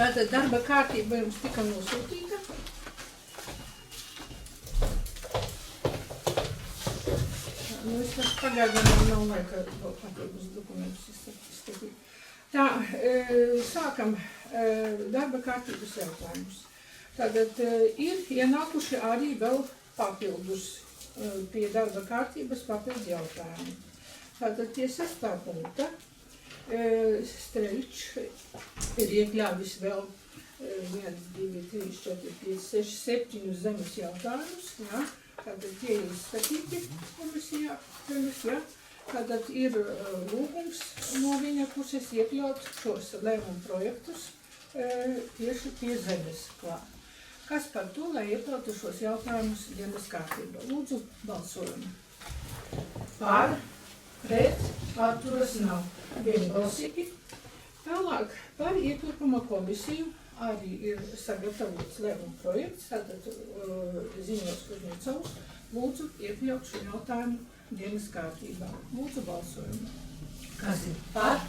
Tātad darba kārtība jums tika nosūtīta. Es pagaidām nav laika papildus dokumentus izskatīt. Tā, sākam darba kārtības jautājumus. Tātad ir ienākuši arī vēl papildus pie darba kārtības papildu jautājumi. Tātad pie 6. punkta Streļčs ir iekļāvis vēl 1, 2, 3, 4, 5, 6, 7 zemes jautājumus. Ja? Tātad tie ir izskatīti komisijā. Ja? Tātad ir lūgums no viņa puses iekļaut šos lēmumu projektus tieši pie zemes klāt. Kas par to, lai iekļautu šos jautājumus dienas kārtībā? Lūdzu, balsojumu. Par, pret, atturas nav. Vienbalsīgi. Tālāk par iepirkuma komisiju arī ir sagatavots lēmuma projekts, tātad Ziņos Kuzņecovs. Lūdzu, iekļaut šo jautājumu dienas kārtībā. Lūdzu, balsojumu. Kas ir par?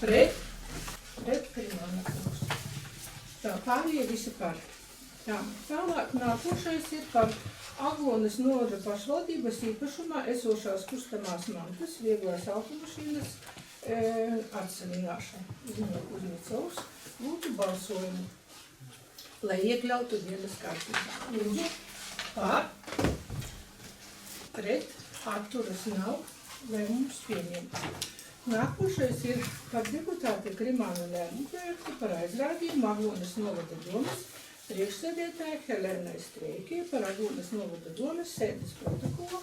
Pret? Pret Krimāna kungs. Tā, pārējie visi par. Tā, tālāk nākošais ir par Aglonas novada pašvaldības īpašumā esošās kustamās mantas, vieglās automašīnas atseviļāšana. Ziņo Kuzņecovs. Lūdzu, balsojumu, lai iekļautu dienas kārtībā. Lūdzu, par, pret, atturas nav, lēmums pieņemts. Nākošais ir par deputāta Krimāna lēmumu projektu par aizrādījumu Aglonas novada domes priekšsēdētāja Helēnai Streikai par Aglonas novada domes sēdes protokolu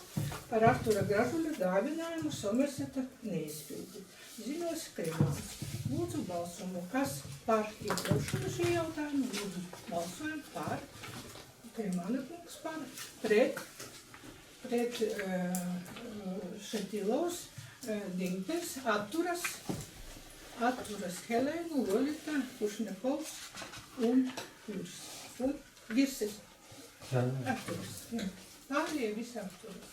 par Artura Gražuļa dāvinājumu Somerseta neizpildi. Ziņos Krimāns. Lūdzu balsojumu, kas par iekļaušanu šī jautājumu. Lūdzu balsojumu par Krimāna kungs par, pret Šetilovs, Dimpers, atturas Helēnu, Lolita, Kušņakovs un Juris. Un Girses. Atturas. Jā. Pārējie visi atturas.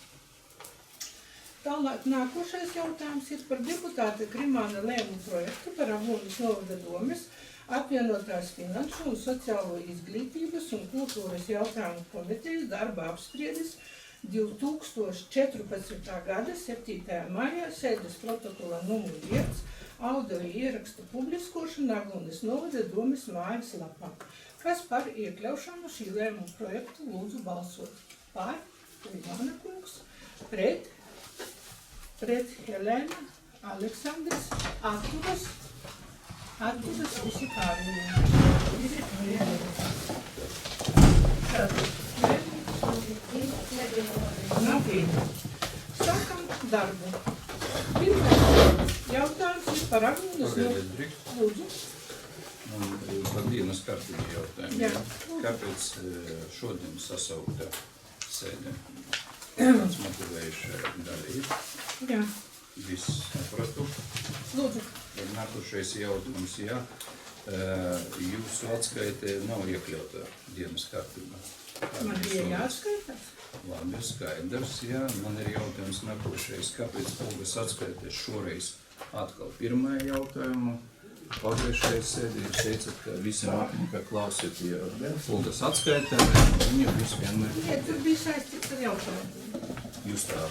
Tālāk nākošais jautājums ir par deputāta Krimāna lēmumu projektu par Aglonas novada domes apvienotās finanšu un sociālo izglītības un kultūras jautājumu komitejas darba apspriedis 2014. gada 7. maijā sēdes protokola numuru 1 audio ierakstu publiskošana Aglonas novada domes mājas lapā. Kas par iekļaušanu šī lēmuma projektu lūdzu balsot? Par Krimāna kungs, pret Helēna, Aleksandrs, atturas visi pārējie. Sākam darbu. Pirmais jautājums ir par Aglonas novada. Lūdzu. Par dienas kārtību jautājumu. Jā. Kāpēc šodien sasaukta sēde? Kāds motivējuši daļa ir? Jā. Viss sapratu. Lūdzu. Nākošais jautājums, jā. Jūsu atskaite nav iekļauta dienas kārtībā. Man bija jāatskaitās. Labi, skaidrs, jā. Man ir jautājums nākošais. Kāpēc Olgas atskaites šoreiz atkal pirmajā jautājumā? Pagājušajā sēdē jūs teicat, ka visi nākumi, ka klausiet Olgas atskaitē, viņa visu vienmēr... Jā, tur bija saistīts ar jautājumu. Jūs tā?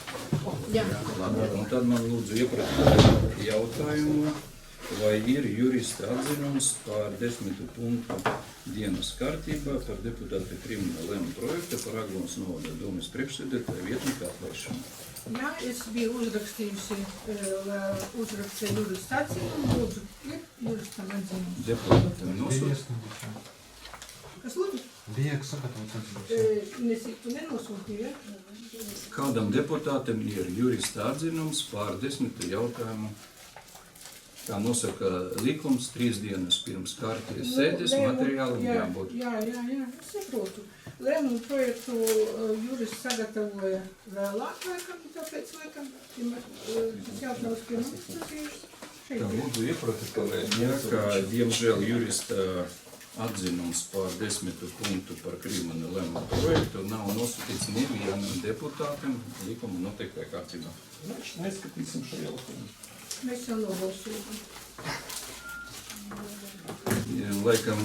Jā. Labi, un tad man lūdzu iepratīt jautājumu, vai ir jurista atzinums par 10. punktu dienas kārtībā par deputāta Krimāna lēmuma projektu par Aglonas novada domes priekšsēdētāja vietnieku atlaišanu. Jā, es biju uzrakstījusi jurista atzinumu, lūdzu, ir juristam atzinums. Deputātam nosūt. Kas lūdzu? Bija sagatavots atzinums. Nesīt, tu nenosūtīji, ja? Kādam deputātam ir jurista atzinums par 10. jautājumu, kā nosaka likums, 3 dienas pirms kārtības sēdes materiālam jābūt. Jā, es saprotu. Lēmumu projektu jurists sagatavoja vēlāk, laikam, tāpēc, laikam, šis jautājums pie mums tas Tā lūdzu ieprotokolēt. Jā, kā diemžēl jurista atzinums par 10. punktu par Krimāna lēmuma projektu nav nosūtīts nevienam deputātam likuma noteiktajā kārtībā. Neskatīsim šo jautājumu. Mēs jau nobalsojam. laikam,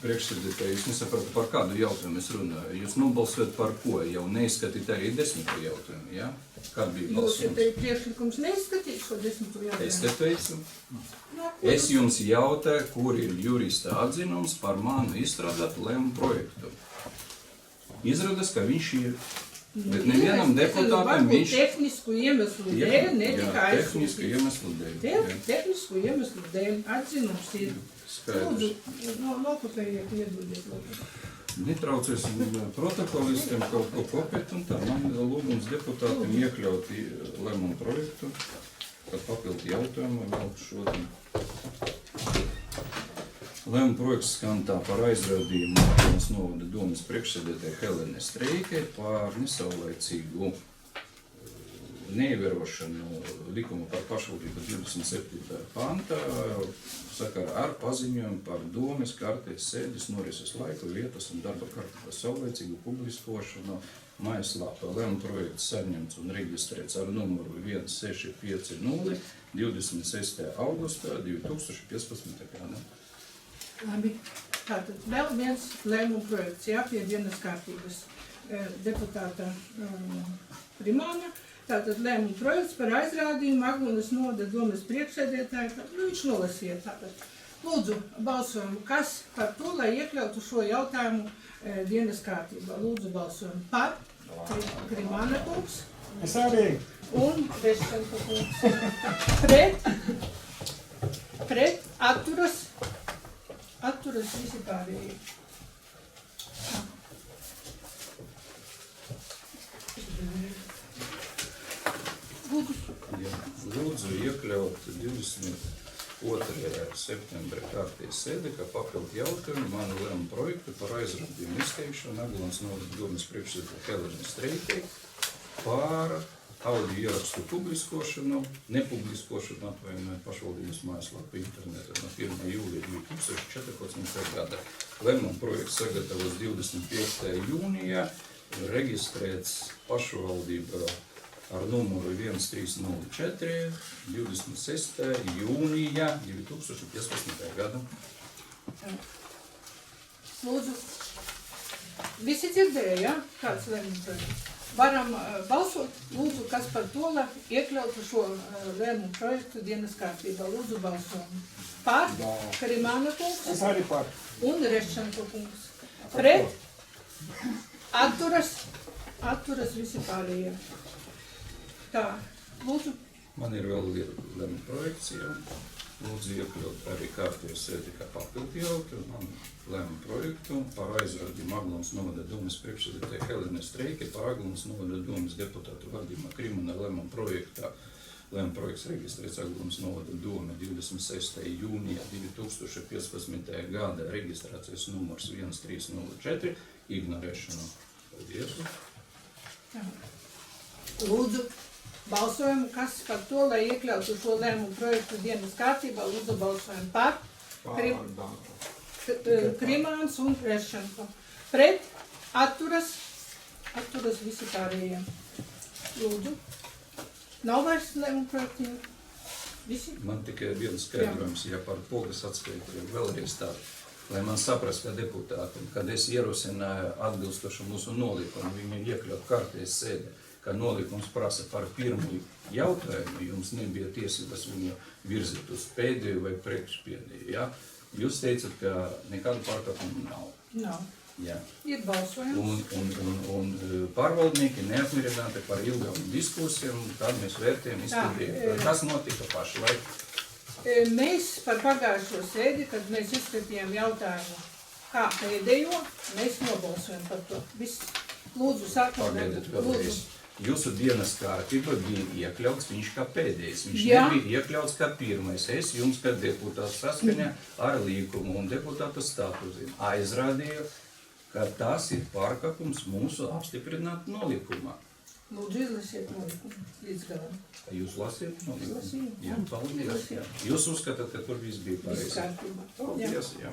priekšsēdētāji, jūs nesapratu, par kādu jautājumu es runāju. Jūs nobalsojat par ko? Jau neizskatīt arī 10. jautājumu, ja? Kāda bija Jūs balsojums? te priekšlikums neizskatīt šo 10. jautājumu? Es te teicu. No, Es jums jautāju, kur ir jurista atzinums par manu izstrādātu lēmumu projektu. Izrādās, ka viņš ir. Bet nevienam deputātam viņš... Tehnisku iemeslu dēļ, ne tikai tehnisku iemeslu dēļ. Tehnisku iemeslu dēļ atzinums ir. Lūdzu, Skaidrs. lokupējiet, iedodiet lokupējiet. Netraucēsim protokolistiem kaut ko kopēt un tā. Man lūgums deputātiem iekļaut lēmumu projektu, kad papildu jautājumu vēl šodien. Lēmuma projekts skan tā par aizrādījumu Mākonas novada domas priekšsēdētāja Helene Streikei par nesaulaicīgu neievērošanu likuma par pašvaldību 27. pantā sakarā ar paziņojumu par domas kārtēs sēdes norises laiku, vietas un darba kārtības saulaicīgu publiskošanu mājaslapā. Lēmuma projekts saņemts un reģistrēts ar numuru 1650 26. augustā 2015. gadā. Labi, tātad vēl viens lēmuma projekts, jā, pie dienas kārtības deputāta Primāna. Tātad lēmuma projekts par aizrādījumu Aglonas novada domas priekšsēdētāju, viņš nolasīja tātad. Lūdzu, balsojumu, kas par to, lai iekļautu šo jautājumu dienas kārtībā. Lūdzu, balsojumu par Primāna kungs. Es arī. Un Reščenko kungs. Pret, atturas visi pārējie. Lūdzu iekļaut 22. septembra kārtības sēdi, kā papildu jautājumu manu lēmumu projektu par aizrādījumu izteikšanu Aglonas novada domas priekšsēdētāja Helene Streikei par audio ierakstu publiskošanu, nepubliskošanu atvainojumu pašvaldības mājaslapu internetā no 1. jūlija 2014. gada. Lēmuma projekts sagatavos 25. jūnijā, reģistrēts pašvaldībā ar numuru 1304 26. jūnijā 2015. gada. Lūdzu, visi dzirdēja, ja? Kāds lēmums projekts? Varam balsot, lūdzu, kas par to, lai iekļautu šo lēmumu projektu dienas kārtībā. Lūdzu, balsojumu. Par Karimāna kungs Es arī par. un Reščenko kungs. Pret, atturas visi pārējie. Tā, lūdzu. Man ir vēl lēmuma projekts jau. Lūdzu iekļaut arī kārtības sēdi kā papildu jautājumu man lēmumu projektu par aizrādījumu Aglonas novada domas priekšsēdētāja Helene Streikei par Aglonas novada domas deputātu Vladimira Krimana lēmumu projektā. Lēmuma projekts reģistrēts Aglonas novada doma 26. jūnijā 2015. gada, reģistrācijas numurs 1304, ignorēšanu. Paldies. Tā. Lūdzu, balsojumu, kas par to, lai iekļautu šo lēmumu projektu dienas kārtībā. Lūdzu, balsojumu par Krimāns un Reščenko. Pret, atturas visi pārējie. Lūdzu. Nav vairs lēmumu projektiem? Visi? Man tikai viens skaidrojums, ja par pogas atskaitiem vēlreiz tā, lai man saprast, ka deputātiem, kad es ierosināju atbilstoši mūsu nolikumu, viņi iekļaut kārtēs sēdē, ka nolikums prasa par pirmo jautājumu, jums nebija tiesības viņu virzīt uz pēdējo vai priekšpēdējo, ja? Jūs teicat, ka nekādu pārkāpumu nav. Nav. Jā. Ir balsojums. Un pārvaldnieki neapmierināti par ilgām diskusijām, kad mēs vērtējam izskatījām. Kas notika pašlaik? Mēs par pagājušo sēdi, kad mēs izskatījām jautājumu, kā pēdējo, mēs nobalsojam par to. Viss. Lūdzu, sākam. Pagaidiet vēlreiz. Jūsu dienas kārtība bija iekļauts viņš kā pēdējais. Viņš Jā. nebija iekļauts kā pirmais. Es jums, kā deputāts saskaņā ar līkumu un deputāta statusu aizrādīju, ka tas ir pārkāpums mūsu apstiprināt nolikumā. Lūdzu, izlasiet nolikumu līdz galam. Jūs lasiet nolikumu? Lasīju. Jā, paldies. Jā. Jūs uzskatāt, ka tur viss bija Viss pareizi? kārtībā. Paldies, jā.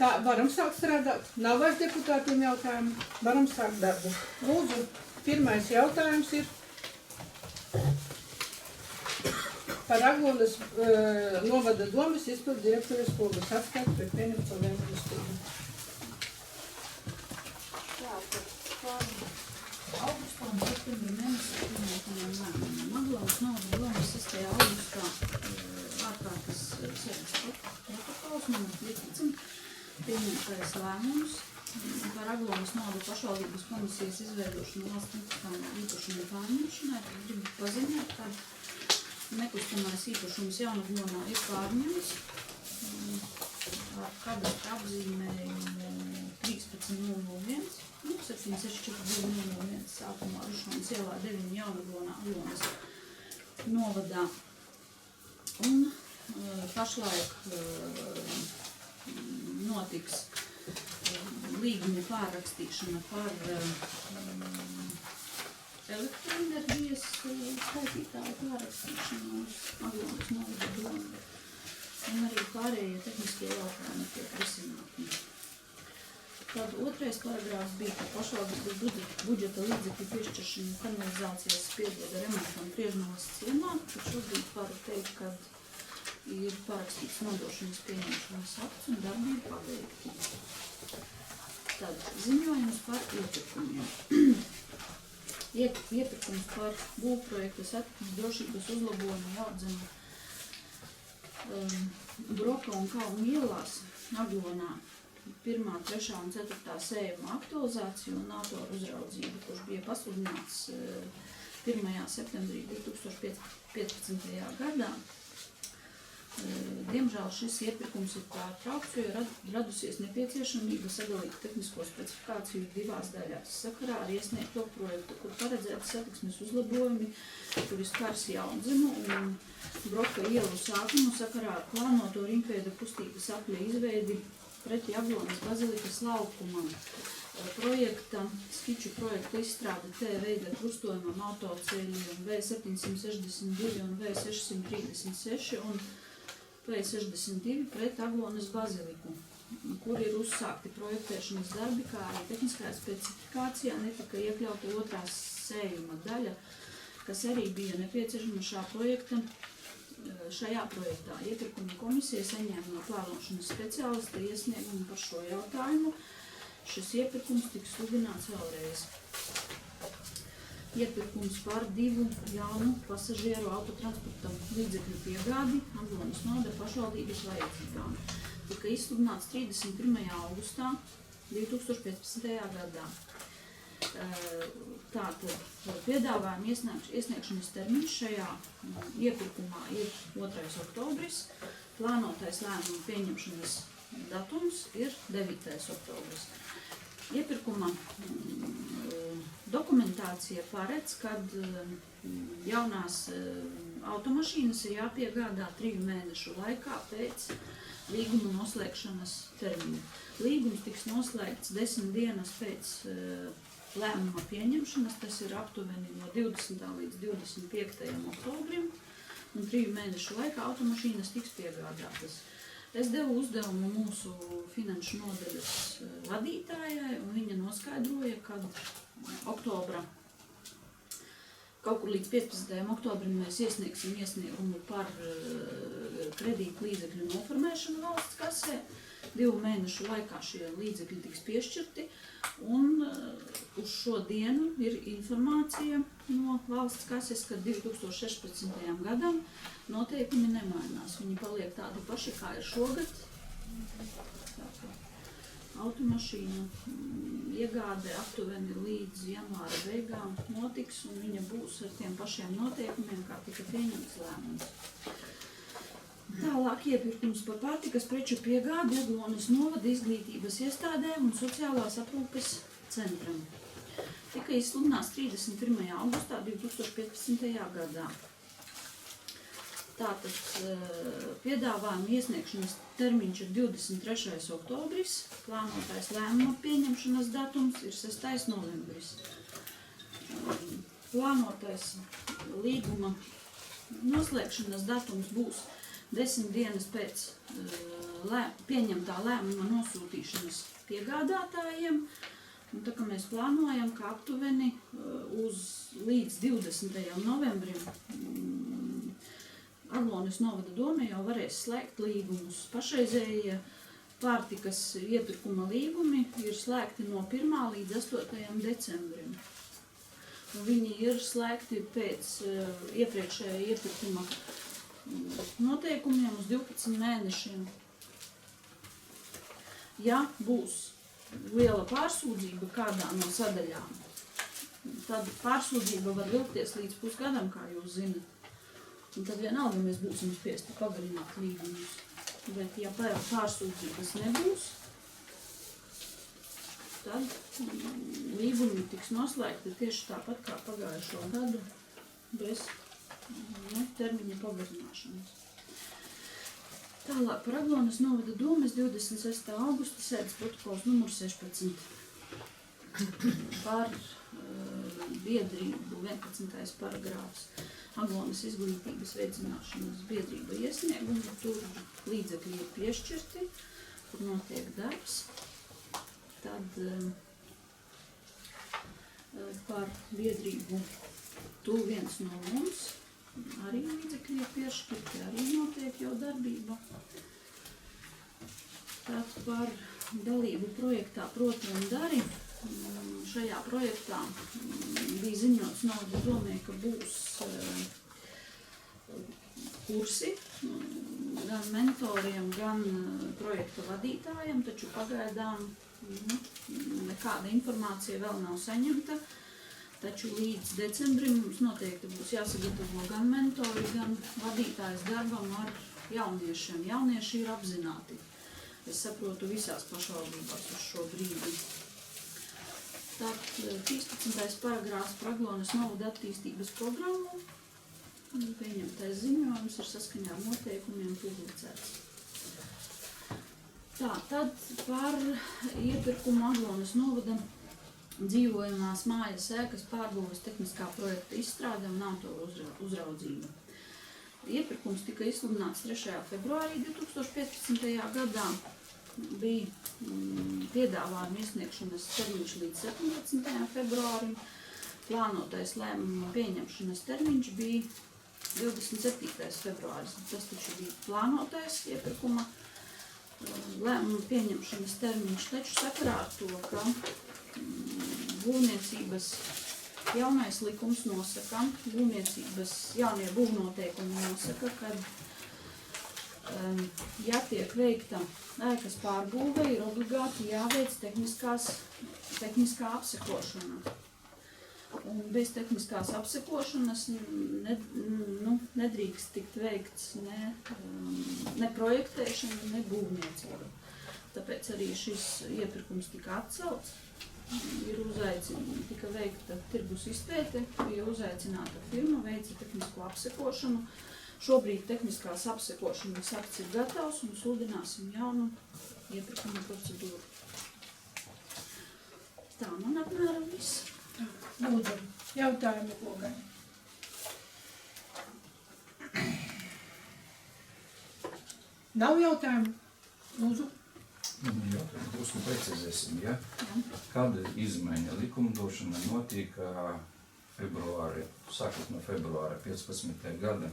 Tā, varam sākt strādāt. Nav vairs deputātiem jautājumu. Varam sākt darbu. Lūdzu, pirmais jautājums ir par Aglonas novada domas izpildu direktoras Pogas atskaitu pret pieņemto lēmumu izpildu. Augustā un septembrī mēnesī pieņemtajiem lēmumiem. Aglonas novada domas 6. augustā ārkārtas sēdes protokols numur 15 pieņemtais lēmums par Aglonas novada pašvaldības komisijas izveidošanu valsts nekustamo īpašumu pārņemšanai. Gribu paziņot, ka nekustamais īpašums Jaunaglonā ir pārņemts ar kadastra apzīmējumu 13.001, 764.001 sākumā Rušmanas ielā 9 Jaunaglonā, Aglonas novadā. Un pašlaik notiks līguma pārrakstīšana par elektroenerģijas skaitītāju pārrakstīšanu uz Aglonas novada domu. Un arī pārējie tehniskie jautājumi tiek risināti. Tad otrais paragrāfs bija par pašvaldības budžeta līdzekļu piešķiršanu kanalizācijas spiegāda remontam Priežmalas ciemā. Tad šobrīd varu teikt, ka ir parakstīts nodošanas pieņemšanas akts un darbi ir paveikti. Tad ziņojums par iepirkumiem. Iepirkums par būvprojektu satiksmes drošības uzlabojumu Jaudzema Broka un Kalnu ielās Aglonā 1., 3. un 4. sējuma aktualizāciju un autoru uzraudzību, kurš bija pasludināts 1. septembrī 2015. gadā. Diemžēl šis iepirkums ir pārtraukts, jo radusies nepieciešamība sadalīt tehnisko specifikāciju 2 daļās. Sakarā ar iesniegto projektu, kur paredzēti satiksmes uzlabojumi, kuri skars Jaunzemu un Broka ielu sākumu sakarā ar plānoto riņķveida kustības apļa izveidi pretī Aglonas bazilikas laukumam. Projekta, skiču projekta izstrāde T veida krustojumam autoceļiem V762 un V636 un V62 pret Aglonas baziliku, kur ir uzsākti projektēšanas darbi, kā arī tehniskajā specifikācijā netika iekļauta 2. sējuma daļa, kas arī bija nepieciešama šajā projektā. Iepirkuma komisija saņēma no plānošanas speciālista iesniegumu par šo jautājumu. Šis iepirkums tiks sludināts vēlreiz. Iepirkums par 2 jaunu pasažieru autotransporta līdzekļu piegādi Aglonas novada pašvaldības vajadzībām. Tika izsludināts 31. augustā 2015. gadā. Tātad piedāvājuma iesniegšanas termiņš šajā iepirkumā ir 2. oktobris, plānotais lēmuma pieņemšanas datums ir 9. oktobris. Iepirkuma dokumentācija paredz, kad jaunās automašīnas ir jāpiegādā 3 mēnešu laikā pēc līguma noslēgšanas termiņa. Līgums tiks noslēgts 10 dienas pēc lēmuma pieņemšanas, tas ir aptuveni no 20. līdz 25. oktobrim, un 3 mēnešu laikā automašīnas tiks piegādātas. Es devu uzdevumu mūsu finanšu nodaļas vadītājai, un viņa noskaidroja, ka oktobra, kaut kur līdz 15. oktobrim mēs iesniegsim iesniegumu par kredītu līdzekļu noformēšanu valsts kasē. 2 mēnešu laikā šie līdzekļi tiks piešķirti, un uz šo dienu ir informācija no valsts kases, ka 2016. gadam noteikumi nemainās. Viņi paliek tādi paši, kā ir šogad. Automašīnu iegāde aptuveni līdz janvāra beigām notiks, un viņa būs ar tiem pašiem noteikumiem, kā tika pieņemts lēmums. Tālāk iepirkums par pārtikas preču piegādi Aglonas novada izglītības iestādēm un sociālās aprūpes centram. Tika izsludināts 31. augustā 2015. gadā. Tātad piedāvājuma iesniegšanas termiņš ir 23. oktobris, plānotais lēmuma pieņemšanas datums ir 6. novembris. Plānotais līguma noslēgšanas datums būs 10 dienas pēc pieņemtā lēmuma nosūtīšanas piegādātājiem. Un tā kā mēs plānojam, ka aptuveni līdz 20. novembrim Aglonas novada doma jau varēs slēgt līgumus. Pašreizējie pārtikas iepirkuma līgumi ir slēgti no 1. līdz 8. decembrim. Un viņi ir slēgti pēc iepriekšējā iepirkuma noteikumiem uz 12 mēnešiem. Ja būs liela pārsūdzība kādā no sadaļām, tad pārsūdzība var vilkties līdz pusgadam, kā jūs zinat. Un tad vienalga mēs būsim spiesti pagarināt līgumus. Bet ja pārsūdzības nebūs, tad līgumi tiks noslēgti tieši tāpat kā pagājušo gadu bez termiņa pagarināšanas. Tālāk par Aglonas novada domes 26. augusta sēdes protokols numur 16. Par biedrību 11. paragrāfs. Aglonas izglītības veicināšanas biedrība iesnieguma, tur līdzekļi ir piešķirti, tur notiek darbs. Tad par biedrību tu viens no mums arī līdzekļi ir piešķirti, arī notiek jau darbība. Tad par dalību projektā Proti un dari. Šajā projektā bija ziņots novada domē, ka būs kursi gan mentoriem, gan projekta vadītājiem, taču pagaidām nekāda informācija vēl nav saņemta. Taču līdz decembrim mums noteikti būs jāsagatavo gan mentori, gan vadītājs darbam ar jauniešiem. Jaunieši ir apzināti, es saprotu, visās pašvaldībās uz šo brīdi. Tad 13. paragrāfs par Aglonas novada attīstības programmu. Pieņemtais ziņojums ir saskaņā ar noteikumiem publicēts. Tā, tad par iepirkumu Aglonas novada dzīvojamās mājas ēkas pārbūves tehniskā projekta izstrāde un autoru uzraudzība. Iepirkums tika izsludināts 3. februārī 2015. gadā. Bija piedāvājuma iesniegšanas termiņš līdz 17. februārim. Plānotais lēmuma pieņemšanas termiņš bija 27. februāris. Tas taču bija plānotais iepirkuma lēmuma pieņemšanas termiņš, taču sakarā ar to, ka būvniecības jaunais likums nosaka, būvniecības jaunie būvnoteikumi nosaka, ka ja tiek veikta ēkas pārbūve, ir obligāti jāveic tehniskā apsekošana. Un bez tehniskās apsekošanas nedrīkst tikt veikts ne projektēšana, ne būvniecība. Tāpēc arī šis iepirkums tika atcelts. Tika veikta tirgus izpēte, bija uzaicināta firma, veica tehnisko apsekošanu. Šobrīd tehniskās apsekošanas akts ir gatavs un sludināsim jaunu iepirkuma procedūru. Tā man apmēram viss. Lūdzu, jautājumi Logai. Nav jautājumu? Lūdzu. Jautājumu drusku precizēsim, ja? Kāda izmaiņa likumdošana notika februāri, sākot no februāra 15. gada?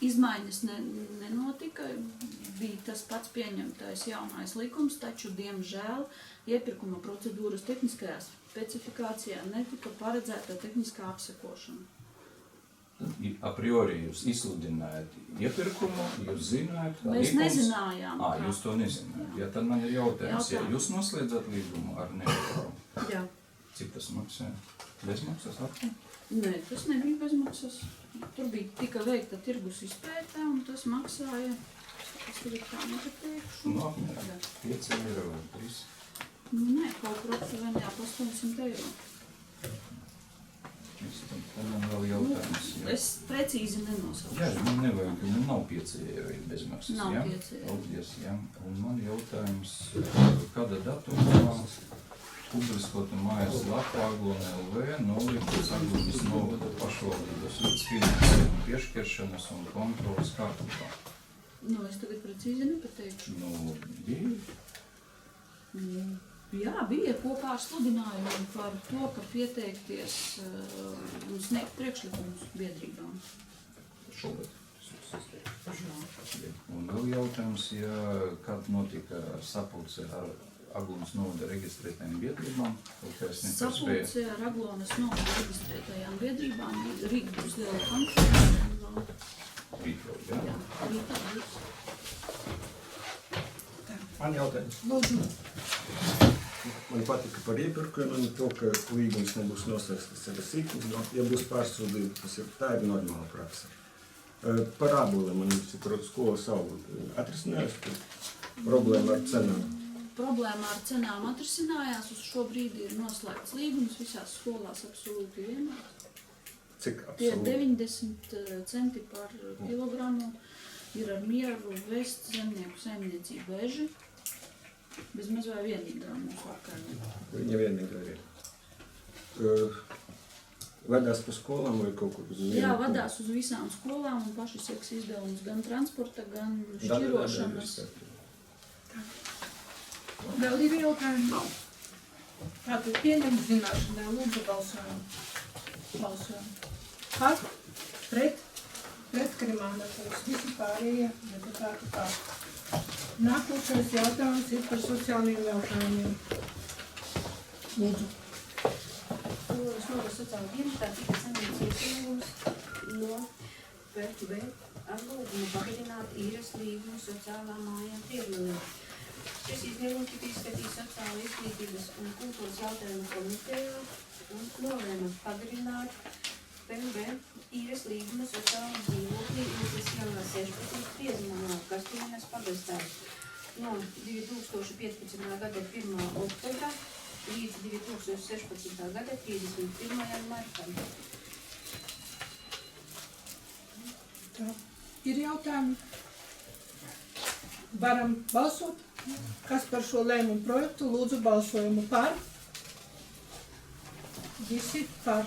Izmaiņas nenotika, bija tas pats pieņemtais jaunais likums, taču, diemžēl, iepirkuma procedūras tehniskajā specifikācijā netika paredzēta tehniskā apsekošana. A priori jūs izsludinājāt iepirkumu, jūs zinājāt, kā Mēs likums? nezinājām. Jūs to nezinājāt. Ja, tad man ir jautājums, ja jūs noslēdzat līgumu ar Nevaru, Jā. cik tas maksā? Bezmaksas atkal? Nē, tas nebija bezmaksas. Tur bija tika veikta tirgus izpētē un tas maksāja, es tagad tā nepateikšu. Nu, apmēram 5 eiro vai 3. Nē, kaut kur aptuveni ap 800 eiro. Tad man vēl jautājums. Es precīzi nenosaucu. Jā, man nevajag, nav 5 eiro bezmaksas. Nav ja? 5 eiro. Paldies, ja. Un man jautājums, kāda datuma publiskota mājas lapā Aglona LV noliektas Aglonas novada pašvaldības līdzfinansējuma piešķiršanas un kontrolas kārtībā. Es tagad precīzi nepateikšu. Bija? Jā, bija kopā ar sludinājumiem par to, ka pieteikties un sniegt priekšlikumus biedrībām. Šogad. Un vēl jautājums, kad notika sapulce ar Aglonas novada reģistrētajām biedrībām? Sapulce ar Aglonas novada reģistrētajām biedrībām rīt būs liela konference. Rīt jau, jā? Jā, rītā būs. Man jautājums. Lūdzu. Man patika par iepirkumu un to, ka līgums nebūs noslēgts, tas ir sīkums, ja būs pārsūdzība, tas ir tā ir normāla praksa. Par āboliem man ir skolas augu atrisinājās, problēma ar cenām. Problēma ar cenām atrisinājās, uz šo brīdi ir noslēgts līgums visās skolās absolūti vienāds. Cik Tie absolūti? 90 centi par kilogramu ir ar mieru vest zemnieku saimniecību Eži. Bez maz vai vienīgā mūsu apkārtnē. Viņa vienīgā ir. Vadās pa skolām vai kaut kur uz vienu? Jā, vadās uz visām skolām un paši seks izdevumus gan transporta, gan šķirošanas. Vēl ir jautājumi? Tātad pieņem zināšanā, lūdzu balsojumu. Par, pret Krimānatos, visi pārējie deputāti pār. Nākošais jautājums ir par sociālajiem jautājumiem. Lūdzu. Aglonas novada sociāla dienestā tika saņemts iesniegums no PFB ar lūgumu pagarināt īres līgumu sociālām mājām Priedvilē. Šis iesniegums tika izskatīts sociāla izglītības un kultūras jautājumu komitejā un nolēma pagarināt PFB īres līgumu sociālām dzīvokļi Ilzes ielā 16 Priedvilē, Kastīnas pagastā no 2015. gada 1. oktobra līdz 2016. gada 31. martam. Tā. Ir jautājumi? Varam balsot? Kas par šo lēmumu projektu? Lūdzu balsojumu par. Visi par.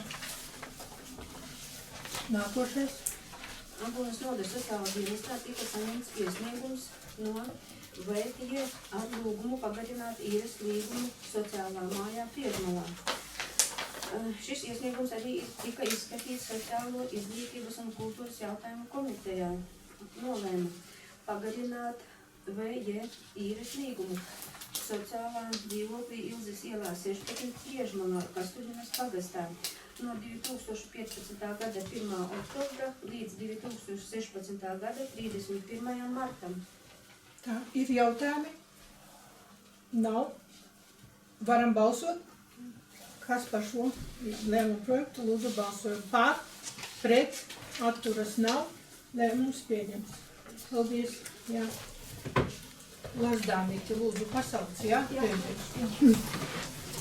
Nākošais. Aglonas novada sociālā dienestā tika saņemts iesniegums no VTJ ar lūgumu pagarināt īres līgumu sociālā mājā Priedmalā. Šis iesniegums arī tika izskatīts sociālo izglītības un kultūras jautājumu komitejā. Nolēma pagarināt VJ īres līgumu sociālā dzīvoklī Ilzes ielā 16 Priežmalā, Kastuļinas pagastā no 2015. gada 1. oktobra līdz 2016. gada 31. martam. Tā, ir jautājumi? Nav. Varam balsot? Kas par šo lēmumu projektu? Lūdzu balsojumu par, pret, atturas nav. Lēmums pieņems. Paldies. Jā. Lazdānīti, lūdzu pasauc, jā? Pieņems.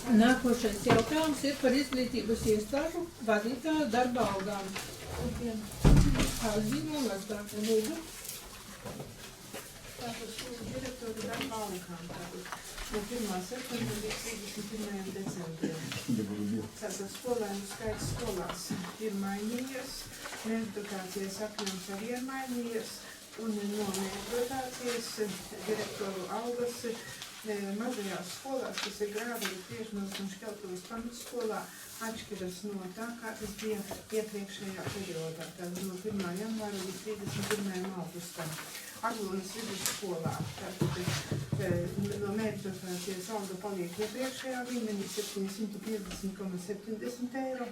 Nākošais jautājums ir par izglītības iestāžu vadītāju darba algām. Alzīno Lazdāni, lūdzu. Tātad skolu direktoru darba algām no 1. septembra līdz 31. decembrim. Tātad skolēnu skaits skolās ir mainījies, mērķdotācijas apjoms arī ir mainījies, un no mērķdotācijas direktoru algas mazajās skolās, kas ir Grāveri, Priežmalas un Šķeltuvas pamatskolā, atšķiras no tā, kā tas bija iepriekšējā periodā, tātad no 1. janvāra līdz 31. augustam. Aglonas vidusskolā, tātad no mērķdotācijas alga paliek iepriekšējā līmenī 750,70 eiro,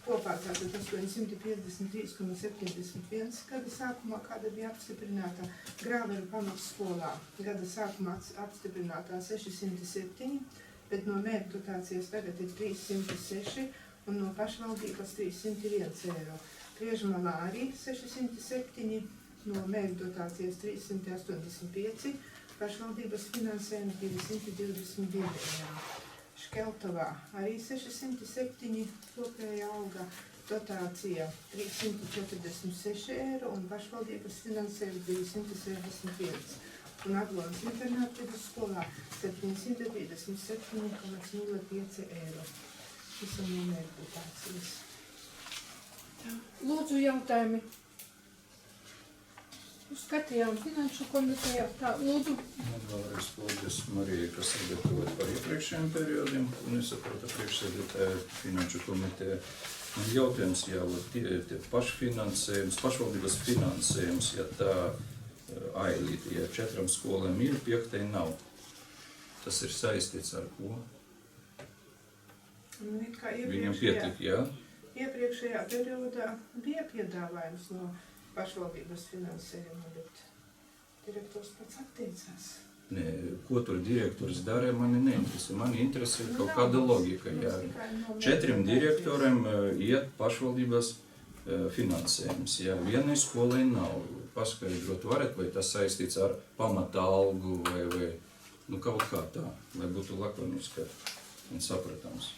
kopā tātad 853,71 gada sākumā, kāda bija apstiprināta Grāveru pamatskolā. Gada sākumā apstiprinātā 607, bet no mērķdotācijas tagad ir 306 un no pašvaldības 301 eiro. Priežmalā arī 607, no mērķdotācijas 385, pašvaldības finansējuma 222 eiro. Škeltavā arī 607, kopējā alga, dotācija 346 eiro un pašvaldības finansējuma 261. Un Aglonas internāta vidusskolā 737,05 eiro. Visam no mērķdotācijas. Lūdzu jautājumi. Skatījām finanšu komitejā. Tā, lūdzu. Man vēlreiz paldies Marijai, kas sagatavoja par iepriekšējiem periodiem, un es saprotu priekšsēdētāju finanšu komiteja. Un jautājums, ja tie pašfinansējums, pašvaldības finansējums, ja tā ailīte, ja 4 skolēm ir, 5 nav. Tas ir saistīts ar ko? Nu, it kā Viņam pietika, jā? Iepriekšējā periodā bija piedāvājums no pašvaldības finansējuma, bet direktors pats atteicās. Nē, ko tur direktors darīja, mani neinteresē. Mani interesē kaut kāda logika, jā. 4 direktoriem iet pašvaldības finansējums, jā. Vienai skolai nav. Paskaidrot varat, vai tas saistīts ar pamata algu vai nu kaut kā tā, lai būtu lakoniski un sapratams.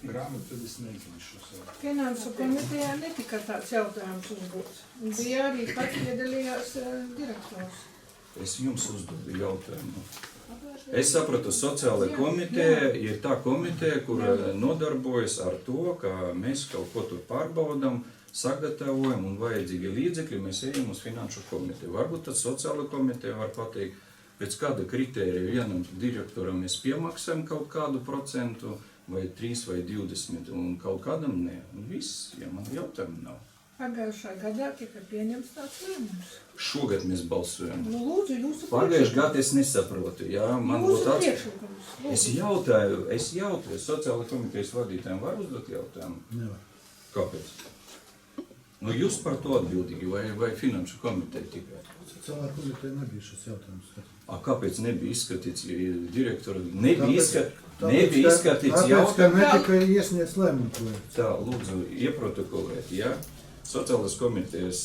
Grāmatu tad es neizlašu savu. Finansu komitejā netika tāds jautājums uzdots. Bija arī pats piedalījās direktors. Es jums uzdodu jautājumu. Es sapratu, sociāla komiteja ir tā komiteja, kur nodarbojas ar to, ka mēs kaut ko tur pārbaudam, sagatavojam un vajadzīgi līdzekļi, mēs ejam uz finanšu komiteju. Varbūt tad sociāla komiteja var pateikt, pēc kāda kritērija vienam direktoram mēs piemaksājam kaut kādu procentu, vai 3 vai 20, un kaut kādam nē. Un viss, ja man jautājumu nav. Pagājušā gadā tika pieņemts tāds lēmums. Šogad mēs balsojam. Nu, lūdzu, jūsu Pagājušajā gadā es nesaprotu, jā, man būtu tāds... priekšlikums. Es jautāju, sociāla komitejas vadītājiem var uzdot jautājumu? Nevar. Kāpēc? Nu, jūs par to atbildīgi, vai finanšu komiteja tikai? Sociālā komiteja nebija šis jautājums. Kāpēc nebija izskatīts, ja direktori nebija izskatīts Tāpēc, ka netika iesniegts lēmumu projekts. Tā, lūdzu, ieprotokolēt, ja sociālās komitejas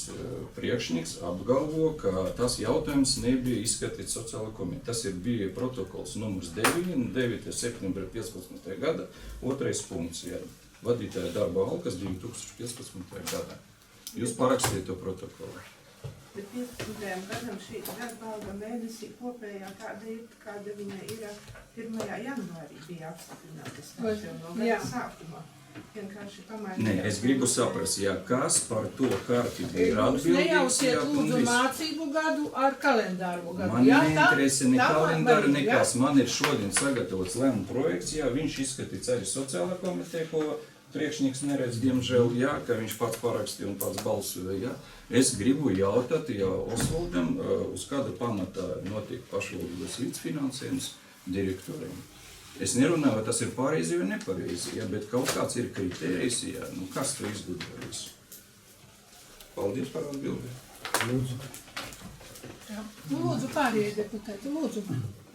priekšnieks apgalvo, ka tas jautājums nebija izskatīts sociālā komiteja. Tas bija protokols numurs 9. septembra 15. gada, 2. punkts, ja, vadītāja darba algas 2015. gadā. Jūs parakstījāt to protokolu. Bet 15. gadam šī darba alga mēnesī kopējā tāda ir, kāda viņa ir 1. janvārī bija apstiprināta stācija no gada sākumā. Vienkārši pamainījās. Nē, es gribu saprast, ja kas par to karti ir Jūs atbildīgs, nejauciet lūdzu mācību gadu ar kalendāru gadu. Man Jā, neinteresē ne tā kalendāri, var, nekas. Man ir šodien sagatavots lēmuma projekts, jā, viņš izskatīts arī sociālā komiteja, ko priekšnieks neredz, diemžēl, jā, ka viņš pats parakstīja un pats balsoja, jā. Es gribu jautāt, ja Osvaldam, uz kāda pamata notiek pašvaldības līdzfinansējums direktoriem. Es nerunāju, vai tas ir pareizi vai nepareizi, jā, bet kaut kāds ir kritērijs, jā, nu kas to izgudro visu. Paldies par atbildi. Lūdzu. Jā. Nu, lūdzu, pārējie deputāti, lūdzu.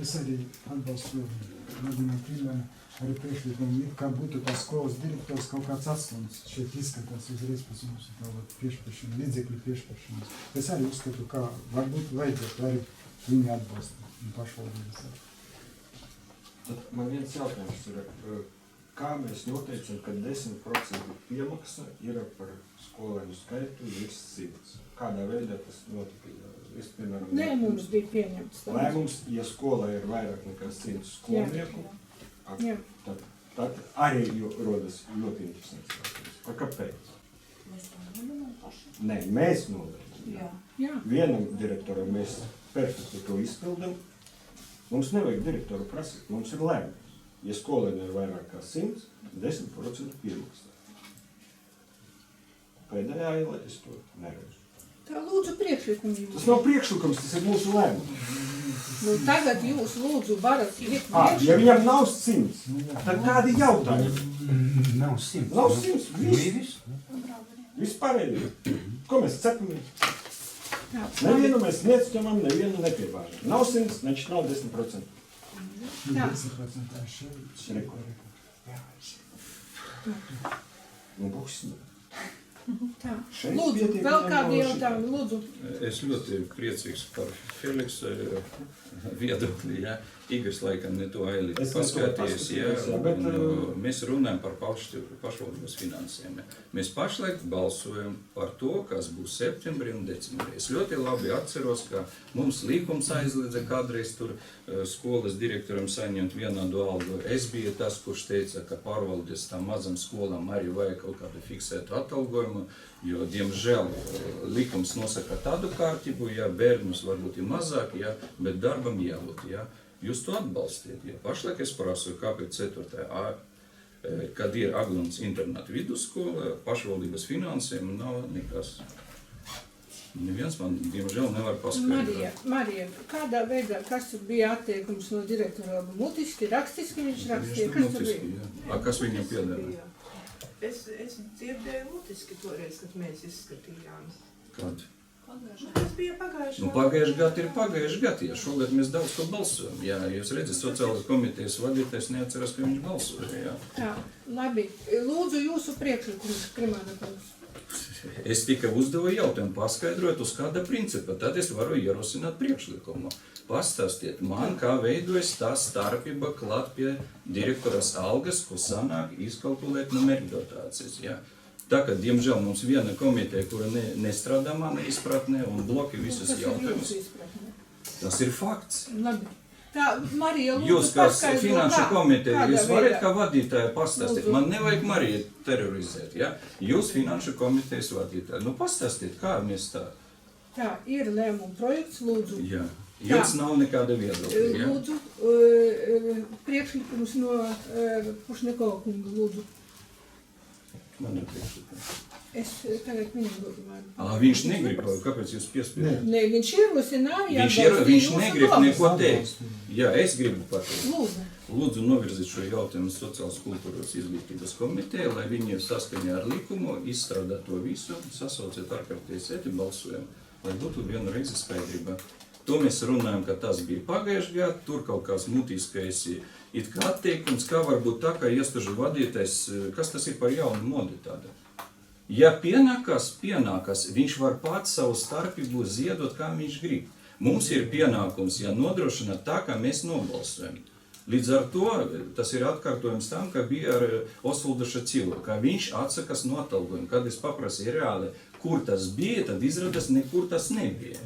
Es arī atbalstu Vladimir Pīļānu, arī priekšlikumu, kā būtu tās skolas direktors kaut kāds atslums. Šeit izskatās uzreiz pēc mums piešķiršana, līdzekļu piešķiršana. Es arī uzskatu, kā varbūt vajadzētu arī viņi atbalstu un pašvaldības arī. Tad man viens jautājums ir, kā mēs noteicam, ka 10% piemaksa ir par skolēnu skaitu virs 100? Kādā veidā tas notika? Es, piemēram, Lēmums bija pieņemts. Lēmums, ja skolā ir vairāk nekā 100 skolnieku, Jā. tad arī rodas ļoti interesants jautājums. Kāpēc? Nē, mēs nolēmām. Jā. Vienam direktoram mēs perfekti to izpildam. Mums nevajag direktoru prasīt, mums ir lēmums. Ja skolēni ir vairāk kā 100, 10% piemaksā. Pēdējā ailē es to neredzu. Tā lūdzu priekšlikumu. Tas nav priekšlikums, tas ir mūsu lēmums. Nu, tagad jūs lūdzu varat likt Ja priekšlikumu. viņam nav 100, tad kādi jautājumi? Nav 100. Nav 100, viss. Vispārēji. Ko mēs cepamies? Jā. Nevienu mēs neatņemam, nevienu nepievāžam. Nav 100, neču nav 10%. Jā. 10% šeit. Nu, būs. Tā. Šeit Lūdzu, pietiek vēl viņam kādi no jautājumi, lūdzu. Es ļoti priecīgs par Feliksa viedokli, jā. Igors laikam ne to ailīt Es ne to paskatījis, jā, paskatījos, jā, bet, un mēs runājam par pašvaldības finansēm. Mēs pašlaik balsojam par to, kas būs septembrī un decembrī. Es ļoti labi atceros, ka mums līkums aizliedza kādreiz tur skolas direktoram saņemt vienādu algu. Es biju tas, kurš teica, ka pārvaldes tam mazam skolam arī vajag kaut kādu fiksētu atalgojumu. balsojuma, jo, diemžēl, likums nosaka tādu kārtību, ja bērnus varbūt ir mazāk, ja, bet darbam jābūt, ja. Jūs to atbalstiet, ja. Pašlaik es prasu, kāpēc 4. Kad ir Aglunas internāta vidusskola, pašvaldības finansējuma nav nekas. Neviens man, diemžēl, nevar paskaidrot. Marija, kādā veidā, kas tur bija attiekums no direktora? Mutiski, rakstiski viņš rakstīja? Kas tur bija? Mutiski, jā. Kas viņam piedāvā? Es dzirdēju mutiski toreiz, kad mēs izskatījām. Kad? Tas bija pagājuši Nu, pagājuši gadu ir pagājuši gadu, ja šogad mēs daudz ko balsojam. Jā, jūs redzat, sociālās komitejas vadītājs neatceras, ka viņš balsoja, jā. Tā, labi. Lūdzu jūsu priekšlikumus, Krimāna kungs. Es tikai uzdevu jautājumu, paskaidrojot uz kāda principa, tad es varu ierosināt priekšlikumu. Pastāstiet man, kā veidojas tā starpība klāt pie direktoras algas, ko sanāk izkalkulēt no meridotācijas, jā. Tā, ka, diemžēl, mums viena komiteja, kura nestrādā mana izpratnē un bloki visus jautājumus. Tas ir fakts. Labi. Tā, Marija, lūdzu, Jūs, kā paskaidro, finanšu komiteja, jūs varat veidā? kā vadītāja pastāstīt. Lūdzu. Man nevajag Mariju terorizēt, ja? Jūs finanšu komitejas vadītāji. Nu, pastāstīt, kā mēs tā. Tā, ir lēmuma projekts, lūdzu. Jā. Jums nav nekāda viedokļa, ja? Lūdzu, priekšlikums no Pušnikova kunga, lūdzu. Man ir priekšlikums. Es tagad viņam dodu vārdu. Viņš negrib, kāpēc jūs piespiedat? Nē, viņš ierosināja, Viņš negrib neko teikt. Jā, es gribu pateikt. Lūdzu. Lūdzu novirzīt šo jautājumu Sociālas kultūras izglītības komiteja, lai viņi saskaņā ar likumu izstrādā to visu, sasauciet ārkārtēji sēdi, balsojam, lai būtu vienu reizi skaidrība. To mēs runājam, ka tas bija pagājuši gadu, tur kaut kāds mutiskais it kā atteikums, kā varbūt tā, ka iestāžu vadītājs, kas tas ir par jaunu modi tāda. Ja pienākas, viņš var pats savu starpību ziedot, kā viņš grib. Mums ir pienākums, ja nodrošina tā, kā mēs nobalsojam. Līdz ar to tas ir atkārtojums tam, ka bija ar Osvaldu Šacilu, ka viņš atsakas no atalgojuma. Kad es paprasīju reāli, kur tas bija, tad izrādās nekur tas nebija.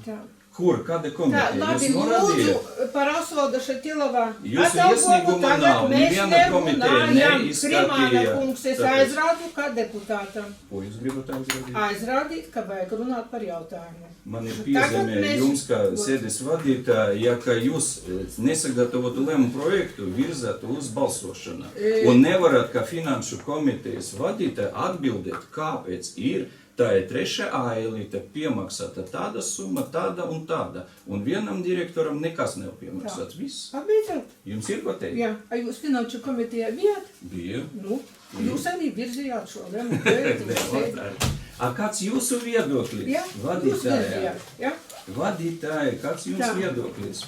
Tā. Kur, kāda Tā, komiteja? labi, Jūs norādījāt? lūdzu, par Osvalda Šatilova Jūsu iesnieguma nav, neviena komiteja neizskatīja. Krimāna kungs, es Tāpēc- aizrādu kā deputātam. Ko jūs gribat aizrādīt? Aizrādīt, ka vajag runāt par jautājumu. Man ir Tagad piezīmē mēs- jums, kā sēdes vadītāji, ja ka jūs nesagatavotu lēmumu projektu, virzētu uz balsošanu. Un nevarat, kā finanšu komitejas vadītāji, atbildēt, kāpēc ir tā ir trešā ailīte piemaksāta tāda summa, tāda un tāda. Un vienam direktoram nekas nav piemaksāts. Viss. Pabeidzot? Jums ir ko teikt? Jā, a jūs finanšu komitejā bijāt? Bija. Nu, jūs arī virzījāt šo lēmumu projektu. A, kāds jūsu viedoklis? Jā, jūs Vadītāja. virzījāt. Jā, Vadītāja, kāds jums Tā. viedoklis?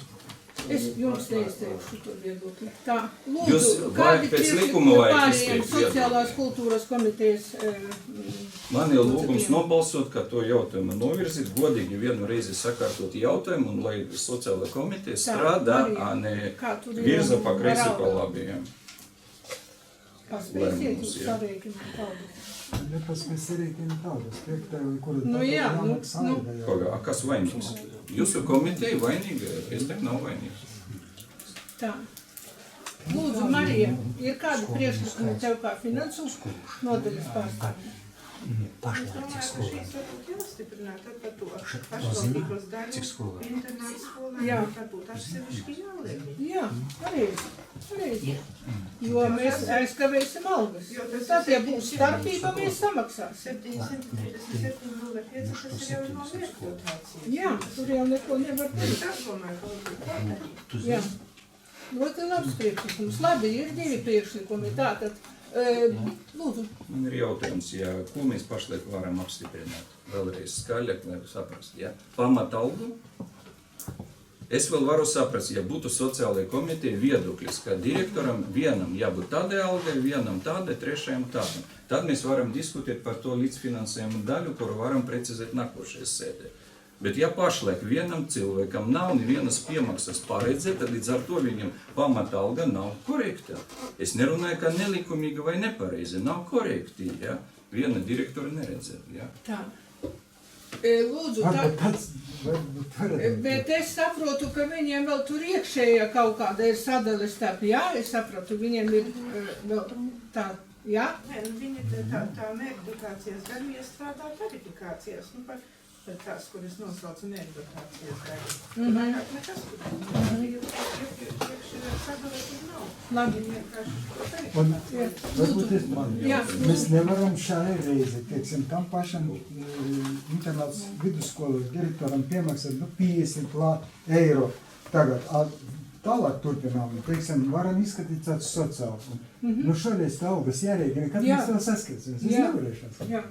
es jums neizteikšu to viedokli. Tā, Jūs lūdzu, vajag kādi pēc priekšlikumi likuma vajag pārējiem izteikt sociālās kultūras komitejas Man ir lūgums nobalsot, ka to jautājumu novirzīt, godīgi vienu reizi sakārtot jautājumu, un lai sociāla komiteja strādā, a ne kā tur ir virza pa kreisi morāla? pa labiem. Paspēsiet Lēmums, jūs jā. sarēķināt paldies. Nepaspēs sarīkina tādas, piektajā, kura Nu jā, nu, Pagā, a kas vainīgs? Jūsu komiteja vainīga, es teiktu nav vainīgs. Tā. Lūdzu, Marija, ir kādi priekšlikumi tev kā finansu nodaļas pārstāvja? Es domāju, ka šīs varbūt jāstiprināt tad par to pašvaldības daļu, internāta skolā, Jā. varbūt atsevišķi jāliek. Jā, pareizi. Jo mēs aizkavēsim algas. Jo tas Tad, ir ja būs starpība, mēs samaksāsim. 737,05, tas jau ir no liekļotācijas. Jā, tur jau neko nevar Es teikt. domāju, ka varbūt tā darīt. Jā. Ļoti labs priekšlikums. Labi, ir divi priekšlikumi. Tātad, lūdzu, Man ir jautājums, ja, ko mēs pašlaik varam apstiprināt? Vēlreiz skaļāk, lai saprast, ja? Pamatalgu? Es vēl varu saprast, ja būtu sociālajai komiteja viedoklis, ka direktoram vienam jābūt tādai algai, vienam tādai, trešajam tādam. Tad mēs varam diskutēt par to līdzfinansējumu daļu, kuru varam precizēt nākošais sēdē. Bet ja pašlaik vienam cilvēkam nav nevienas piemaksas paredzēt, tad līdz ar to viņam pamata alga nav korekta. Es nerunāju, ka nelikumīga vai nepareizi, nav korekti, ja? Viena direktora neredzēt, ja? tā. Lūdzu, tā. Varbūt pats, varbūt varētu. Bet es saprotu, ka viņiem vēl tur iekšējā kaut kāda ir sadale starp. Jā, es sapratu, viņiem ir vēl tā Jā, Nē, nu viņi tā needukācijas daļa iestrādā tarifikācijas, nu par tās, kuras nosauca needukācijas daļa. Vairāk nekas, kur iekšē sadalīt nav. labi. Viņi vienkārši to tarifikācijas. Un varbūt es man, Jā. mēs nevaram šai reizi, teiksim, tam pašam internāts vidusskolas direktoram piemaksāt 50 eiro tagad. Tālāk turpinām, teiksim, varam izskatīt tāds sociāls. Nu šoreiz tā algas jārēģina, kad Jā. mēs vēl saskatīsimies. Es Jā. nevarēšu. Jā.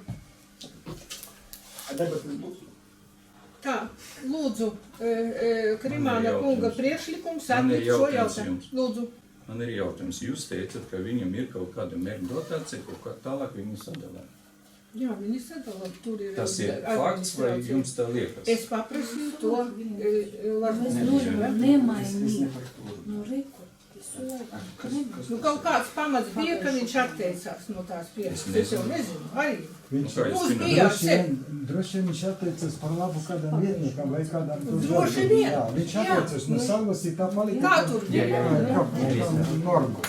Debates būs. Tā, lūdzu, Krimāna Man ir kunga jautājums. priekšlikums Man ir atlikt šo jautājums jautājumu. jums. Lūdzu. Man ir jautājums. Jūs teicat, ka viņam ir kaut kāda mērķa dotācija, kaut kā tālāk viņi sadalā. Jā, viņi sadala, tur ir Tas ir fakts vai administrācija. jums tā liekas? Es paprasīju to, Mēs Latvijas. nemainījām. Nu, reku. Nu, kaut kāds pamats bija, ka viņš atteicās no tās pieredzes. Es jau nezinu, arī. Viņš Kā jūs Mums zināt? bija droši vien viņš atteicas par labu kādam vietniekam vai kādam tur Droši darbam. vien. Jā, viņš Jā. atteicas no savas, tā palika. Kā tur bija? Norma.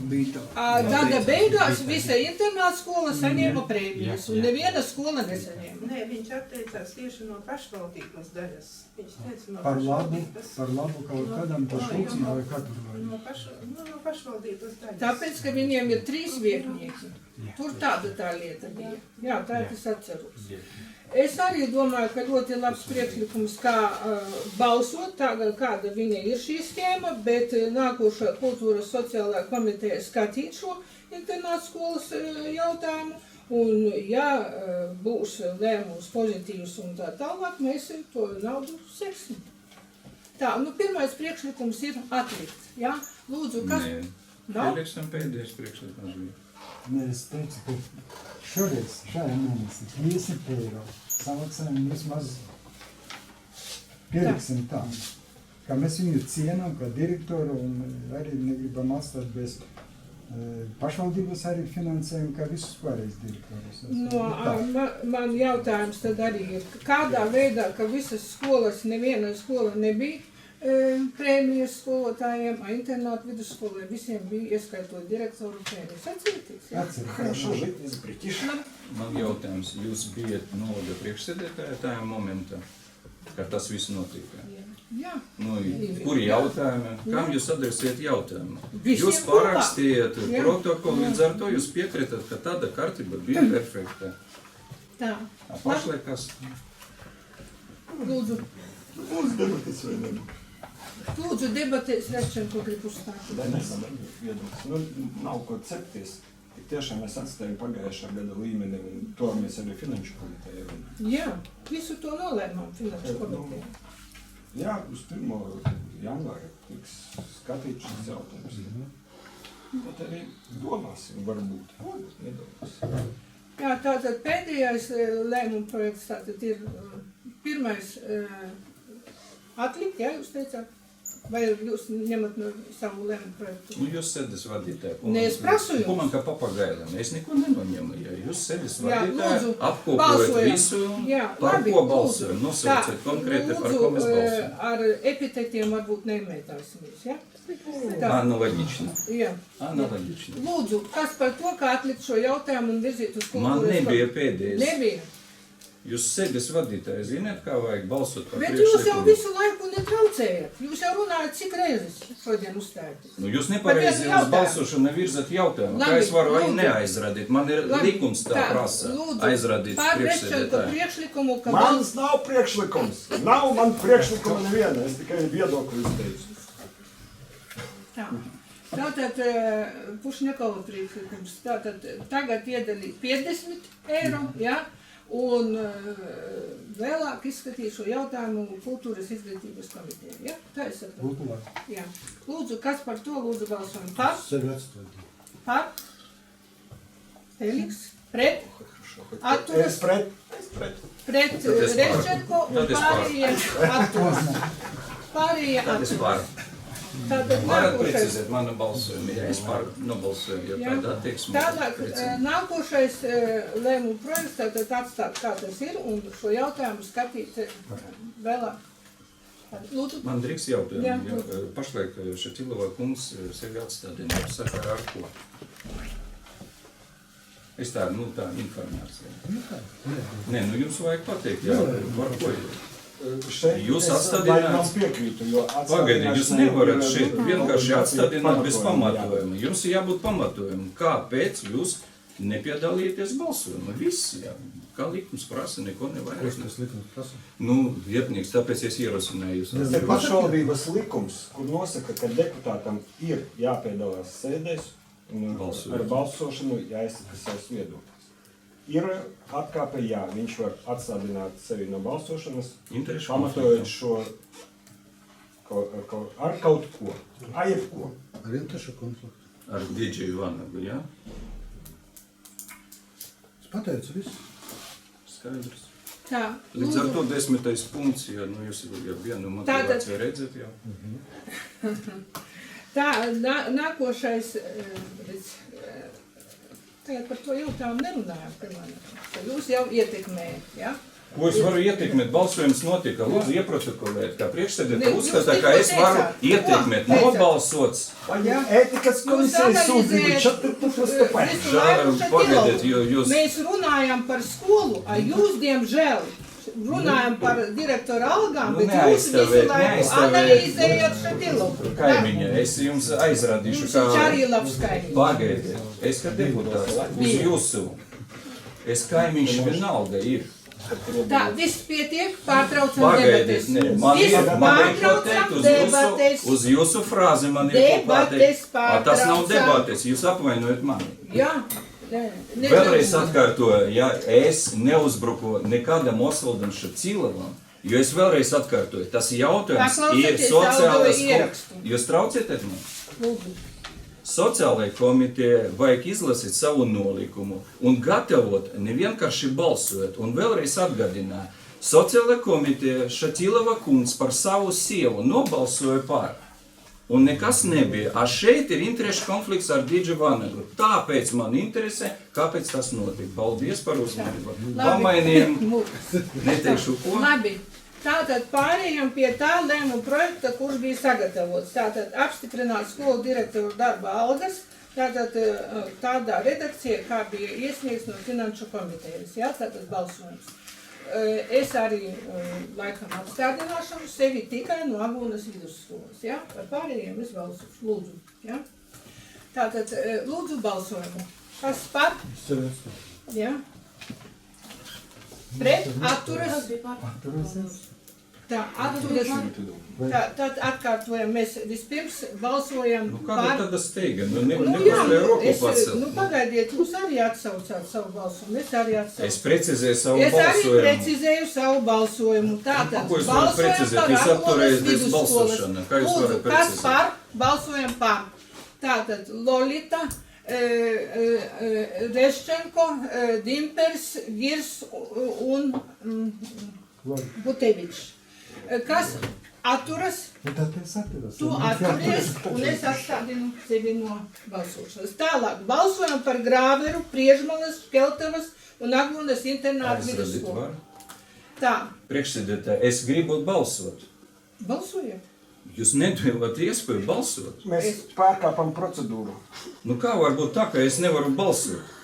Gada beigās visa internāta skola saņēma prēmijas, un neviena skola nesaņēma. Nē, viņš atteicās tieši no pašvaldības daļas. Viņš teica no Par labu pašvaldības. kaut kādam par šūcim vai katru vai. No pašvaldības daļas. Tāpēc, ka viņiem ir 3 vietnieki. Tur tāda tā lieta bija. Jā, tā es atceros. Es arī domāju, ka ļoti labs priekšlikums, kā balsot, tagad kāda viņa ir šī schēma, bet nākošā kultūras sociālā komiteja skatīt šo internāta skolas jautājumu. Un, ja būs lēmums pozitīvs un tā tālāk, mēs to naudu seksim. Tā, nu pirmais priekšlikums ir atlikt. Ja? Lūdzu, kas Nē. nav? Pēdējais un pēdējais priekšlikums bija. Nē, es teicu, ka šoreiz, šajā mēnesī, 50 eiro samaksājam vismaz pieriksim tā, ka mēs viņu cienam, kā direktoru, un arī negribam atstāt bez pašvaldības arī finansējumu, kā visus pārējais direktorus. Man jautājums tad arī ir, kādā veidā, ka visas skolas, neviena skola nebija prēmijas skolotājiem, a internāta vidusskolai visiem bija ieskaitot direktoru prēmijas. Atcerieties, jā? Хорошо жить, не запретишь. Man jautājums, jūs bijat novada priekšsēdētāja tajā momentā, kad tas viss notika? Jā. Nu, kuri jautājumi? Kam jūs adresējat jautājumu? Visiem Jūs kopā. parakstījāt Jā. protokolu, līdz ar to jūs piekritat, ka tāda kārtība bija perfekta. Tā, A pašlaik kas? lūdzu, Mums debates vai ne? lūdzu debatēs Rečenko grib uzstāt. Da nesam viedoklis. Nu, nav ko cepties. Tik tiešām mēs atstājam pagājušā gada līmeni, un to mēs arī finanšu komiteja runājam. Jā, visu to nolēmām finanšu komiteja. Jā, uz 1. janvāra tiks skatīts šis jautājums. Bet arī domāsim, varbūt. Nedomāsim. Jā, tātad pēdējais lēmuma projekts tātad ir pirmais atlikt, jā, jūs teicāt? Vai jūs ņemat no savu lēmumu projektu? Nu, jūs sēdes vadītāji. Nē, es prasu jums. Ko man kā papagaidām? Es neko nenoņemu. Ja jūs sēdes Jā, vadītāji, lūdzu, apkopojat balsojam. visu, Jā, par labi, ko lūdzu. balsojam, nosauciet Tā, konkrēti, par lūdzu, ko mēs balsojam. Ar epitetiem varbūt nemētāsimies, jā? Tā, Analoģiski. jā. Analoģiski. Lūdzu, kas par to, kā atlikt šo jautājumu un virzīt uz kultūras... Man nebija pēdējais. Nebija. Jūs sēdes vadītāji zināt, kā vajag balsot par Bet jūs jau priekšlikumu? visu laiku netraucējat. Jūs jau runājat, cik reizes šodien uzstājaties. Nu, jūs Par nepareizi vienu uz jautājumu. balsošanu virzat jautājumu. Kā Labi, es varu lūdzu. neaizradīt? Man ir Labi, likums tā prasa. lūdzu, Aizradīt par Rečenko priekšsēdētāju. priekšlikumu, ka Mans nav priekšlikums. Nav man priekšlikuma neviena. Es tikai viedokli izteicu. Tā. Tātad Pušņakova priekšlikums. Tātad tagad iedalīt 50 eiro, ja? Un vēlāk izskatīt šo jautājumu kultūras izglītības komiteja. Ja? Tā es saprotu. Būtu labi. Jā. Lūdzu, kas par to lūdzu balsojam? Par? Sevi atstāt. Par? Feliks? Pret? Atturas? Es pret. Pret Tad es par. Rečenko un Tad es par. pārējie atturas. Pārējie Tad es atturas. varu. Tātad Varat nākošais. precizēt manu balsojumu, ja es par nobalsoju, ja Jā. tāda attieksme. Tālāk, precīzi. nākošais lēmuma projekts, tātad atstāt, kā tas ir, un šo jautājumu skatīt vēlāk. Lūdzu, Man drīkst jautājumu, Jā, ja pašlaik Šatilova kungs sevi atstādina sakarā ar ko? Es tā, tā informācija. Nu kā, Nē, jums vajag pateikt, jā, par ko ir. Šeit Jūs es atstādināt- man piekrītu, jo Pagaidiet, jūs atstādināšanai nevarat ir šeit vienkārši atstādināt bez pamatojuma, jā. pamatojuma. Jums ir jābūt pamatojumam. Kāpēc jūs nepiedalīties balsojumā? Viss, jā. Kā likums prasa, neko ko nevajag. tas likums prasa? Vietnieks, tāpēc es ierosināju jūs. Tas ir pašvaldības likums, kur nosaka, ka deputātam ir jāpiedalās sēdēs un Balsojot. ar balsošanu jāizsaka savs viedoklis. Ir atkāpe, jā, viņš var atstādināt sevi no balsošanas, Interešu pamatojot konfliktu. šo ar kaut ko, ar jebko. Ar interešu konfliktu. Ar Didžiju Vanagu, jā? Es pateicu visu. Skaidrs. Tā, Līdz ar lūdzu. to 10. punkts, jo jūs jau vienu motivāciju redzat jau. Tā, nākošais, tagad par to jautājumu nerunājam, ka jūs jau ietekmējat, ja? Ko es varu ietekmēt? Balsojums notika. Lūdzu, ieprotokolēt, kā Ne, priekšsēdētāji jūs uzskata, ka tikko es varu teicāt. ietekmēt, Ko teicāt? nobalsots. Jā. Ētikas Jūs komisijas sūdzību analizējat 4 выступать. visu laiku Pagaidiet, šeit jūs... Mēs runājam par skolu, a jūs, diemžēl, runājam par direktora algām, bet jūs visu laiku analizējat šatilu. Kaimiņa, es jums aizrādīšu, Viņš arī labs kaimiņš. Pagaidiet, es kā deputāts uz jūsu. Es kaimiņš vienalga ir. Tā, viss pietiek, pārtraucam Pagaidiet, debates. nē, man ir Viss ko teikt debates. uz jūsu frāzi, man ir ko Debates pateikt. Tas nav pārtraucam. debates, jūs apvainojat mani. Jā, nē, Vēlreiz atkārtoju, ja es neuzbruku nekādam Osvaldam Šacilavam, jo es vēlreiz atkārtoju, tas jautājums ir Paklausieties sociālais... audio ierakstu. Jūs traucieties man? Lūdzu. Sociālajai komitejai vajag izlasīt savu nolikumu un gatavot, nevienkārši balsojot. Un vēlreiz atgādināju, sociālajā komiteja Šatilava kungs par savu sievu nobalsoja par. Un nekas nebija. A šeit ir interešu konflikts ar Didžu Vanagu. Tāpēc man interesē, kāpēc tas notika. Paldies par uzmanību. Pamainījām, neteikšu ko. Labi. Tātad pārējām pie tā lēmuma projekta, kurš bija sagatavots. Tātad apstiprināt skolu direktoru darba algas, tātad tādā redakcijā, kā bija iesniegts no Finanšu komitejas. Jā, tātad balsojums. Es arī laikam apstādināšu sevi tikai no Agūnas vidusskolas. Jā, par pārējiem es balsošu. Lūdzu. Jā. Tātad lūdzu balsojumu. Kas par? Jā. Pret atturas. Tā, atturas. Tad atkārtojam, mēs vispirms balsojam Kāda tāda steiga? jā, Neprasēju roku pacelt. pagaidiet, jūs arī atsaucāt savu balsojumu, es arī Es atsaucu. precizēju savu Es arī balsojumu. precizēju savu balsojumu. Tātad, Ko jūs varat precizēt? Jūs Agūnas atturējaties vidusskolas. balsošana. Kā jūs varat Lūdzu, kas precizēt? par? Balsojam par. Tātad, Lolita, Reščenko, Dimpers, Girs un Butevičs. Kas atturas? Nu tad es atturos. Tu atturies, un es atstādinu sevi no balsošanas. Tālāk, balsojam par Grāveru, Priežmalas, Škeltavas un Agūnas internātu Aizradīt vidusskolu. var? Tā, Priekšsēdētāji, es gribu balsot. balsojam. Jūs nedēvat iespēju balsot. Mēs pārkāpam procedūru. Nu kā var būt tā, ka es nevaru balsot?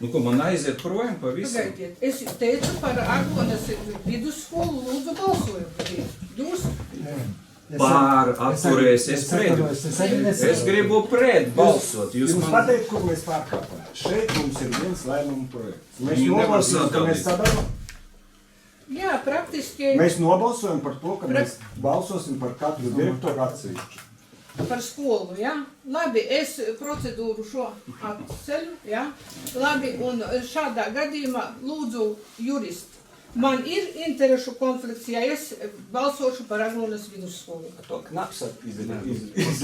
Nu ko, man aiziet projām pavisam? Pagaidiet, es teicu par Agūnas vidusskolu, lūdzu balsojumu. Jūs? Pār, atturēs, es pret. Es gribu pret balsot. Jūs Jums man... pateikt, kur mēs pārkāpam. Šeit mums ir viens lēmuma projekts. Mēs Viņu nevar nobalsojam, ka mēs sadalīt. sadalām. Jā, praktiski Mēs nobalsojam par to, ka mēs balsosim par katru direktoru atsevišķi. par skolu, jā? Labi, es procedūru šo atceļu, jā? Labi, un šādā gadījumā lūdzu juristi. Man ir interešu konflikts, ja es balsošu par Agūnas vidusskolu. To knaps Tas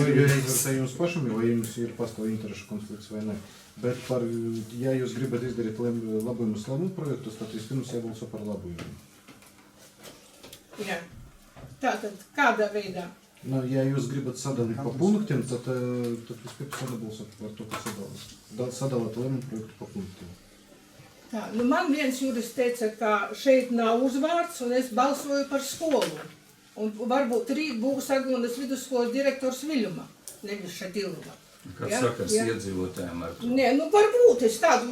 ir jums pašam, vai jums ir pastāv interešu konflikts vai ne. Bet par, ja jūs gribat izdarīt labumus lēmumu projektus, tad vispirms jābalso par labumu. Jā. Tātad, kādā veidā? Nu, ja jūs gribat sadalīt pa punktiem, tad vispirms jābalso par to, ka sadalāt lēmumu projektu pa punktiem. Tā, nu man viens jurists teica, ka šeit nav uzvārds, un es balsoju par skolu. Un varbūt rīt būs Agūnas vidusskolas direktors Viļuma, nevis Šatilova. Kāds Ja, sakars ja. iedzīvotājiem ar to? Nē, nu varbūt es tādu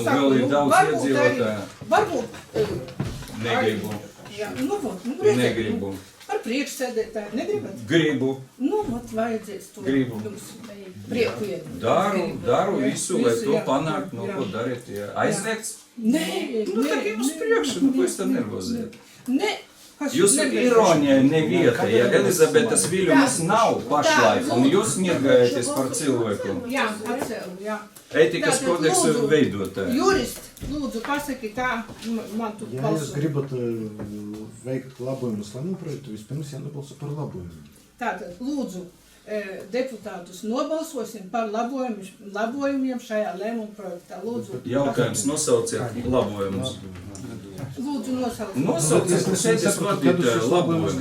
saku. vēl ir daudz varbūt iedzīvotāju. Varbūt. Negribu. Jā, nu, vot, nu, redzēt, Negribu. Par priekšsēdētāju negribat? Gribu. Nu, vat vajadzēs to. Gribu. Jums prieku iet. Daru Jā, visu, lai to jā, panākt, jā. ko darīt. Jā. Aizliegts? Nē, Nu, tad jums priekšu, ko es tad nervozēt? Nē. kas Jūs nebeidzas. ironijai nevieta, ja Elizabetes Viļumas nav pašlaik, un jūs ņirgājaties par cilvēku. Jā, atcēlu, jā. Ētikas Tātad, kodeksu lūdzu, veidotāji. Jurist, lūdzu, pasaki tā, man tu Ja jūs gribat veikt labojumus lēmumu projektu, vispirms jānobalso par labojumu. Tātad, lūdzu, deputātus nobalsosim par labojumiem šajā lēmuma projektā. Lūdzu, Jautājums nosauciet labojumus. Lūdzu, nosauciet. Nosauciet, sēdis vadītāju labojumus.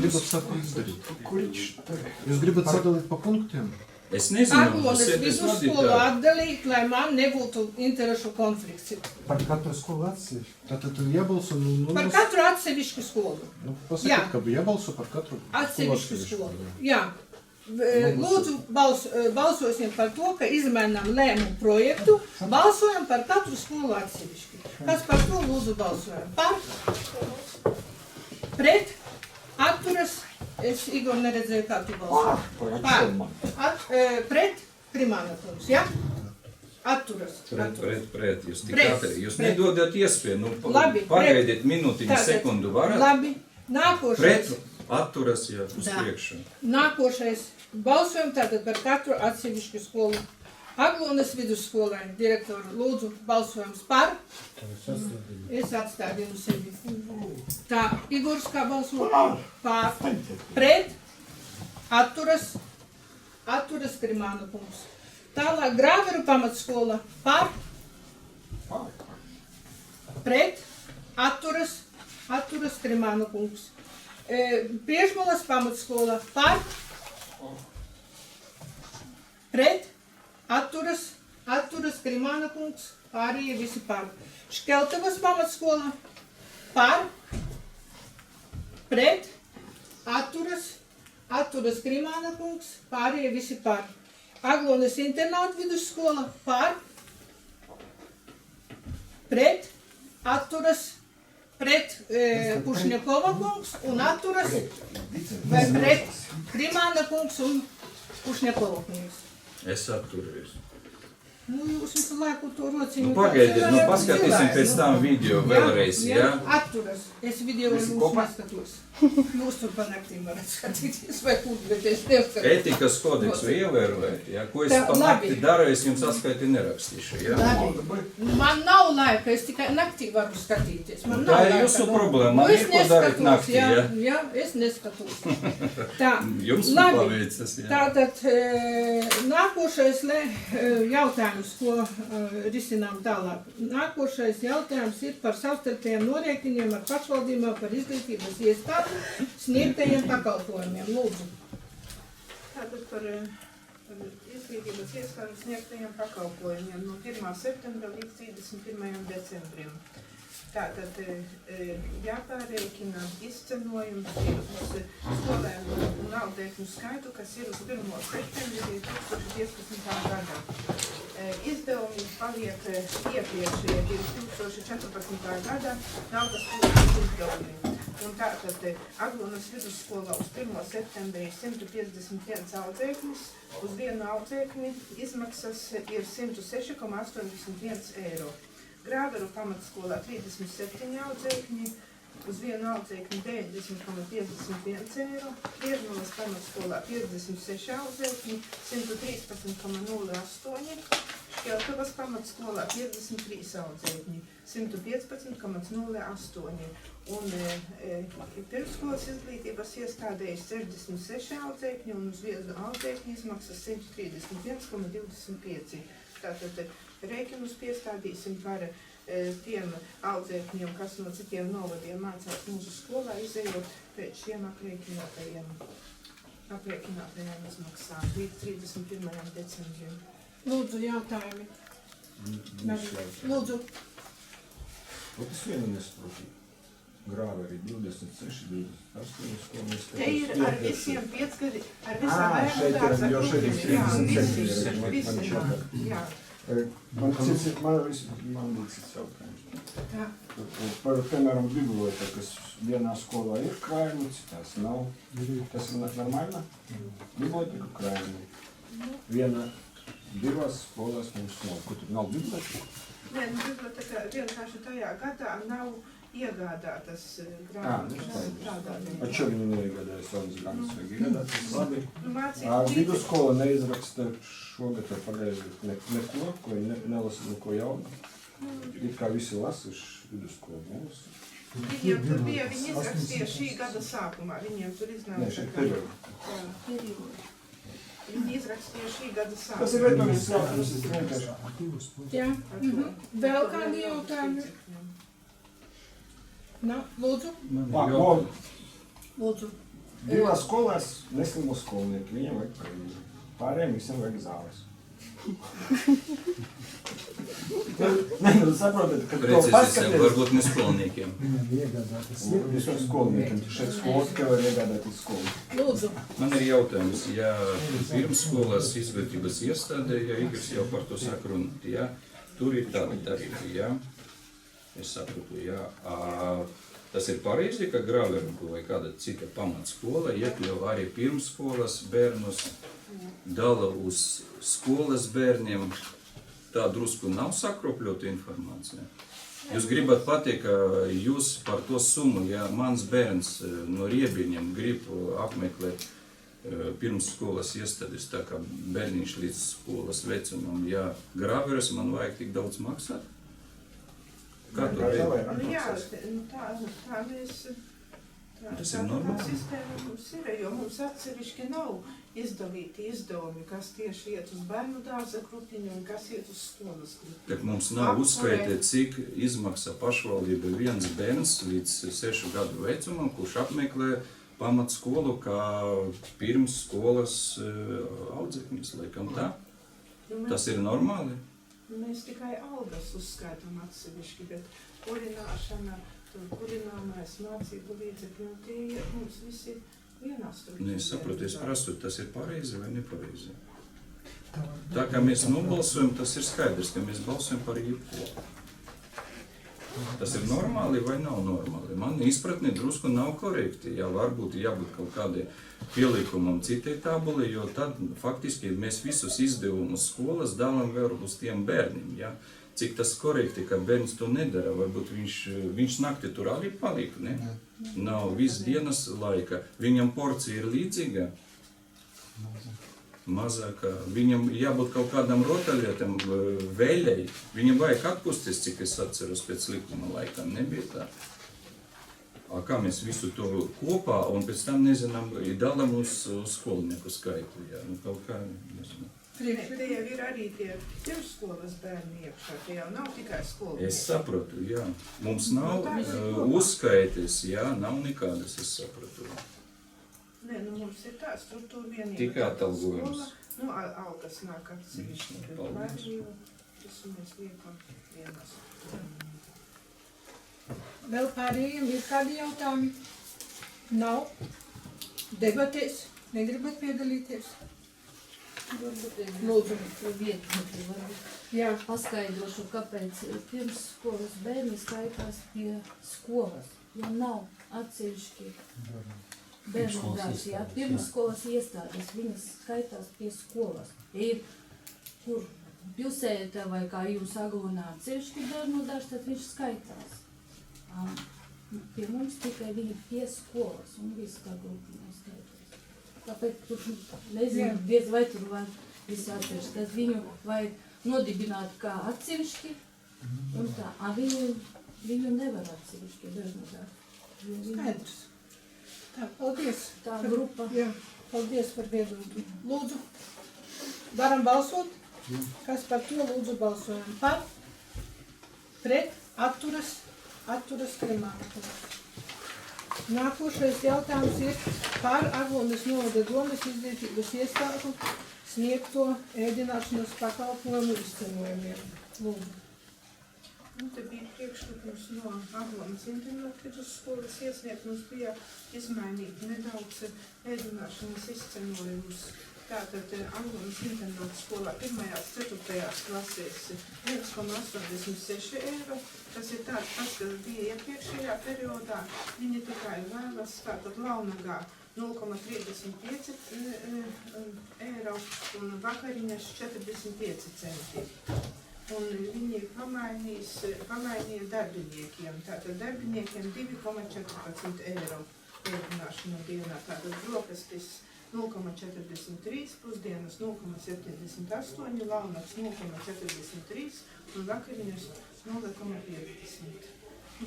Jūs gribat sadalīt pa punktiem? Es nezinu, Aglonas sēdis vidusskolu vadītāju. atdalīt, lai man nebūtu interešu konflikts. Par katru skolu atsevišķi. Tātad jābalso Par katru atsevišķu skolu. Nu, Jā. pasakiet, ka jābalso par katru Atsevišķu skolu. Jā. Lūdzu, balsosim par to, ka izmainām lēmumu projektu, balsojam par katru skolu atsevišķi. Kas par to lūdzu balsojam? Par? Pret? Atturas? Es, Igor, neredzēju, kā tu balsoji. Par? Pret? Primāna kungs, ja? Atturas. Pret. Jūs tik Pret. ātri. Jūs Pret. nedodat iespēju. Nu, Labi, pagaidiet minūtiņu, Tātad, sekundu varat. Labi. Nākošais. Pret. Atturas, jā, uz Tā. priekšu. Nākošais. Balsojam tātad par katru atsevišķu skolu. Aglonas vidusskolai direktoru lūdzu balsojums par. Es atstādīju sevi. Tā, Igors kā balso? Par. Pret. Atturas. Atturas Krimāna kungs. Tālāk Grāveru pamatskola. Par. Pret. Atturas. Atturas Krimāna kungs. Priešmalas pamatskola. Par. Pret. Atturas Krimāna kungs, pārējie visi par. Škeltavas pamatskola par, pret, atturas Krimāna kungs, pārējie visi par. Aglonas internāta vidusskola par, pret, Pušņakova kungs un atturas, vai pret Krimāna kungs un Pušņakova kungs. Es atturējos. Nu, jūs visu laiku to rociņu... Nu, pagaidiet, nu, paskatīsim pēc tam video vēlreiz, jā? Atturas. Es video Visi jūs kopā? neskatos. Jūs tur pa naktīm varat skatīties vai kur, bet es neskatos. Ētikas kodeksu ievērojat, jā? Ko es Tā, pa nakti labi. daru, es jums atskaiti nerakstīšu, jā? Labi. Man nav laika, es tikai naktī varu skatīties. Man Tā nav ir laika. jūsu problēma, Nu, man es ir ko darīt neskatos, naktī, jā? Jā, es neskatos. Tā, Jums labi. paveicas, jā? Tātad nākošais jautājums, ko risinām tālāk. Nākošais jautājums ir par savstarpējiem norēķiniem ar pašvaldībām par izglītības iestādi sniegtajiem pakalpojumiem. Lūdzu. Tātad par izglītības iestādes sniegtajiem pakalpojumiem no 1. septembra līdz 31. decembrim. Tātad jāpārēķina izcenojums uz skolēnu un audzēkņu skaitu, kas ir uz 1. septembri 2015. gadā. Izdevumi paliek iepriekšējie 2014. gadā naudas plūsmas izdevumi. Un tātad Aglonas vidusskolā uz 1. septembrī 151 audzēknis, uz vienu audzēkni izmaksas ir 106,81 eiro. Grāveru pamatskolā 37 audzēkņi, uz vienu audzēkni 90,51 eiro, Viermalas pamatskolā 56 audzēkņi, 113,08, Škeltavas pamatskolā 53 audzēkņi, 115,08 un pirmsskolas izglītības iestādējas 66 audzēkņi un uz vienu audzēkņi izmaksas 131,25. Tātad rēķinus piestādīsim par tiem audzēkņiem, kas no citiem novadiem mācās mūsu skolā, izējot pēc šiem aprēķinātajiem izmaksām līdz 31. decembrim. Lūdzu, jautājumi. Lūdzu. Вот и свину не спросил. Grāveri 26, 28 skolas. Te ir ar visiem piecgadi, ar visām Ā, bērnu šeit ir dārza jau šeit ir grupām. 37, Visi, man šeit. jā. Man bija cits jautājums. Jā. Par, piemēram, bibliotekas vienā skolā ir krājumi, citās nav. Tas ir normāli? Biblioteka krājumi. Divās skolās mums nav. Kur tur nav biblioteka? Nē, nu, biblioteka vienkārši tajā gadā nav iegādātas grāmatas. Ar čo viņi neiegādājas savas grāmatas? Vai iegādātas? Labi. Nu, mācību Vidusskola neizraksta šogad ar pagaidu neko, ko viņi nelasa neko jaunu. It kā visi lasuši vidusskolu nelasa. Viņiem tur bija, viņi izrakstīja šī gada sākumā, viņiem tur Nē, iznāca. šeit periodu. Viņi izrakstīja šī gada sākumā. Tas ir veidojas jautājums, tas ir vienkārši. Jā. Vēl kādi jautājumi? Lūdzu. Lūdzu. Divās skolās neslimo skolnieki, viņiem vajag prēmiju. Pārējiem visiem vajag zāles. Nē, nu saprotat, ka to Precīzi, paskaties. varbūt ne skolniekiem. Viņam iegādātas ir. Visiem skolniekiem, šeit skolas tikai var iegādāties skolu. Lūdzu. Man ir jautājums, ja pirmskolās izglītības iestādē, ja Igors jau par to saka runāt, ja, tur ir tādi tarifi, ja, es saprotu, ja, tas ir pareizi, ka Grāveru vai kāda cita pamatskola iekļauj arī pirmsskolas bērnus, dala uz skolas bērniem, tā drusku nav sakropļota informācija. Jūs gribat pateikt, ka jūs par to summu, ja mans bērns no Riebiņiem grib apmeklēt pirmsskolas iestādes, tā kā bērniņš līdz skolas vecumam, ja Grāveros man vajag tik daudz maksāt? Kā to veikt? Nu jā, nu tā mēs... Tas ir normāli. Tā sistēma mums ir, jo mums atsevišķi nav izdalīti izdevumi, kas tieši iet uz bērnu dārza grupiņu un kas iet uz skolas grupiņu. Так mums nav uzskaitīt, cik izmaksā pašvaldība viens bērns līdz 6 gadu vecumam, kurš apmeklē pamatskolu kā pirms skolas audzeknis, laikam tā. Tas ir normāli. Mēs tikai algas uzskaitam atsevišķi, bet kurināšana, kurināmais mācību līdzekļi, un tie ir mums visi vienā struktūrā. Es saprotu, es prasu, tas ir pareizi vai nepareizi. Tā kā mēs nobalsojam, tas ir skaidrs, ka mēs balsojam par jebko. Tas ir normāli vai nav normāli? Man izpratne drusku nav korekti, ja varbūt jābūt kaut kādai pielikumam citai tabulai, jo tad faktiski mēs visus izdevumus skolas dalām vēl uz tiem bērniem, ja? Cik tas korekti, ka bērns to nedara, varbūt viņš nakti tur arī palika, ne? Nav viss dienas laika, viņam porcija ir līdzīga, mazākā, viņam jābūt kaut kādam rotaļietam, vēļai, viņam vajag atpūsties, cik es atceros pēc likuma laikam, nebija tā. Kā mēs visu to kopā un pēc tam, nezinām, dalām uz skolnieku skaitu, jā, nu kaut kā, nezinām. Te jau ir arī tie pirmsskolas bērni iekšā, te jau nav tikai skolnieki. Es saprotu, jā. Mums nav uzskaites, jā, nav nekādas, es saprotu. Nē, nu mums ir tā struktūra vienība. Tikai atalgojums. Nu, algas nāk atsevišķi, bet vērtību, visu mēs liekam vienas. Vēl pārējiem ir kādi jautājumi? Nav? Debatēs? Negribat piedalīties? Lūdzu. Viedokļi varbūt. Jā. Paskaidrošu, kāpēc pirmsskolas bērni skaitās pie skolas, jo nav atsevišķi bērnu dārzi, jā, pirmsskolas iestādes, viņas skaitās pie skolas. Ir, kur pilsētā vai kā jūs Aglonā atsevišķi bērnu dārzi, tad viņš skaitās. Pie mums tikai viņi pie skolas un viss kā grupiņā skaitās. Tāpēc tur, nezinu, diez vai tur var visu atsevišķi, tad viņu vajag nodibināt kā atsevišķi un tā, viņu nevar atsevišķi bērnu dārzi. Skaidrs. Tā, paldies. Tā grupa. Jā, paldies par viedokli. Lūdzu, varam balsot? Kas par to lūdzu balsojam? Par? Pret? Atturas Krimāna. Nākošais jautājums ir par Aglonas novada domes izglītības iestāžu sniegto ēdināšanas pakalpojumu izcenojumiem. Lūdzu. Nu, te bija priekšlikums no Aglonas interneta vidusskolas iesniegt. Mums bija izmainīt nedaudz ēdināšanas izcenojumus. Tātad Aglonas interneta skolā 1.–4. klasēs 1,86 eiro. Tas ir tāds, kas bija iepriekšējā periodā. Viņi tikai vēlas tātad Launagā 0,35 eiro un vakariņas 45 centi. Un viņi pamainīja darbiniekiem. Tātad darbiniekiem 2,14 eiro ēdināšana dienā. Tātad brokastis 0,43, pusdienas 0,78, launaks 0,43 un vakariņas 0,50.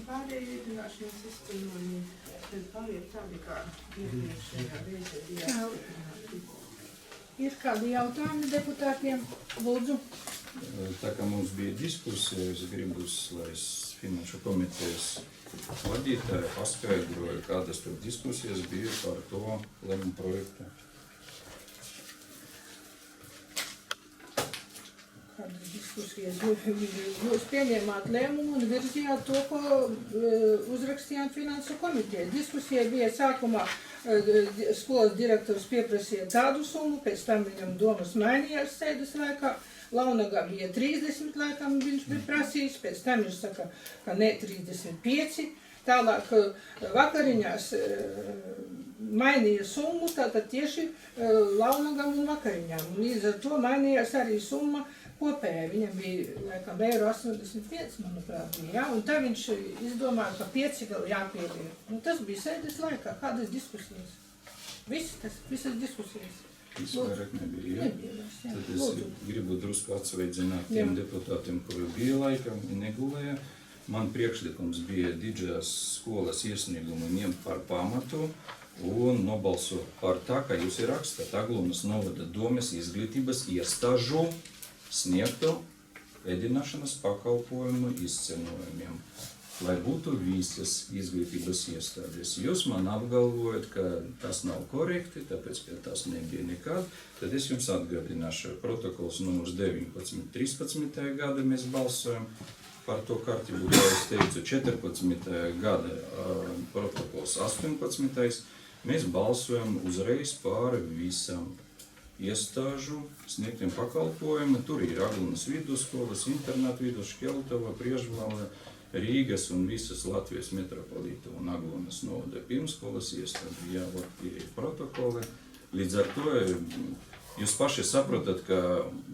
Pārējie ēdināšanas izcenojumi paliek tādi, kā iepriekšējā reizē bija apstiprināti. Ir kādi jautājumi deputātiem? Lūdzu. Tā kā mums bija diskusija, es gribu, lai Finanšu komitejas vadītāji paskaidroja, kādas tur diskusijas bija par to lēmumu projektu. Kādas diskusijas? Jūs pieņēmāt lēmumu un virzījāt to, ko uzrakstījām Finansu komiteja. Diskusija bija sākumā, skolas direktors pieprasīja tādu summu, pēc tam viņam domas mainījās sēdes laikā. Launagā bija 30 laikam, viņš bija prasījis, pēc tam viņš saka, ka ne 35. Tālāk vakariņās mainīja summu, tātad tieši Launagam un vakariņām. Līdz ar to mainījās arī summa kopējā. Viņam bija laikam eiro 85, manuprāt, bija, ja? Un tā viņš izdomāja, ka 5 vēl jāpieliek. Un tas bija sēdes laikā, kādas diskusijas. Visas diskusijas. Vispārāk nebija, ja? Nebija, jā. Tad es Lūdzu. gribu drusku atsveidzināt tiem deputātiem, kuri bija laikam, negulēja. Man priekšlikums bija Didžās skolas iesniegumu ņemt par pamatu un nobalsot par tā, ka jūs ir rakstāt Aglonas novada domes izglītības iestāžu sniegtu ēdināšanas pakalpojumu izcenojumiem, lai būtu visas izglītības iestādes. Jūs man apgalvojat, ka tas nav korekti, tāpēc, ka tas nebija nekad. Tad es jums atgādināšu, protokols numurs 19. 13. gada mēs balsojam par to kārtību, kā es teicu, 14. gada protokols 18. Mēs balsojam uzreiz par visam iestāžu sniegtiem pakalpojumiem. Tur ir Aglonas vidusskolas, internāta vidus, Škeltava, Priežvalde, Rīgas un visas Latvijas metropolīta un Aglonas novada pirmskolas iestādi. Jā, ir protokoli. Līdz ar to jūs paši saprotat, ka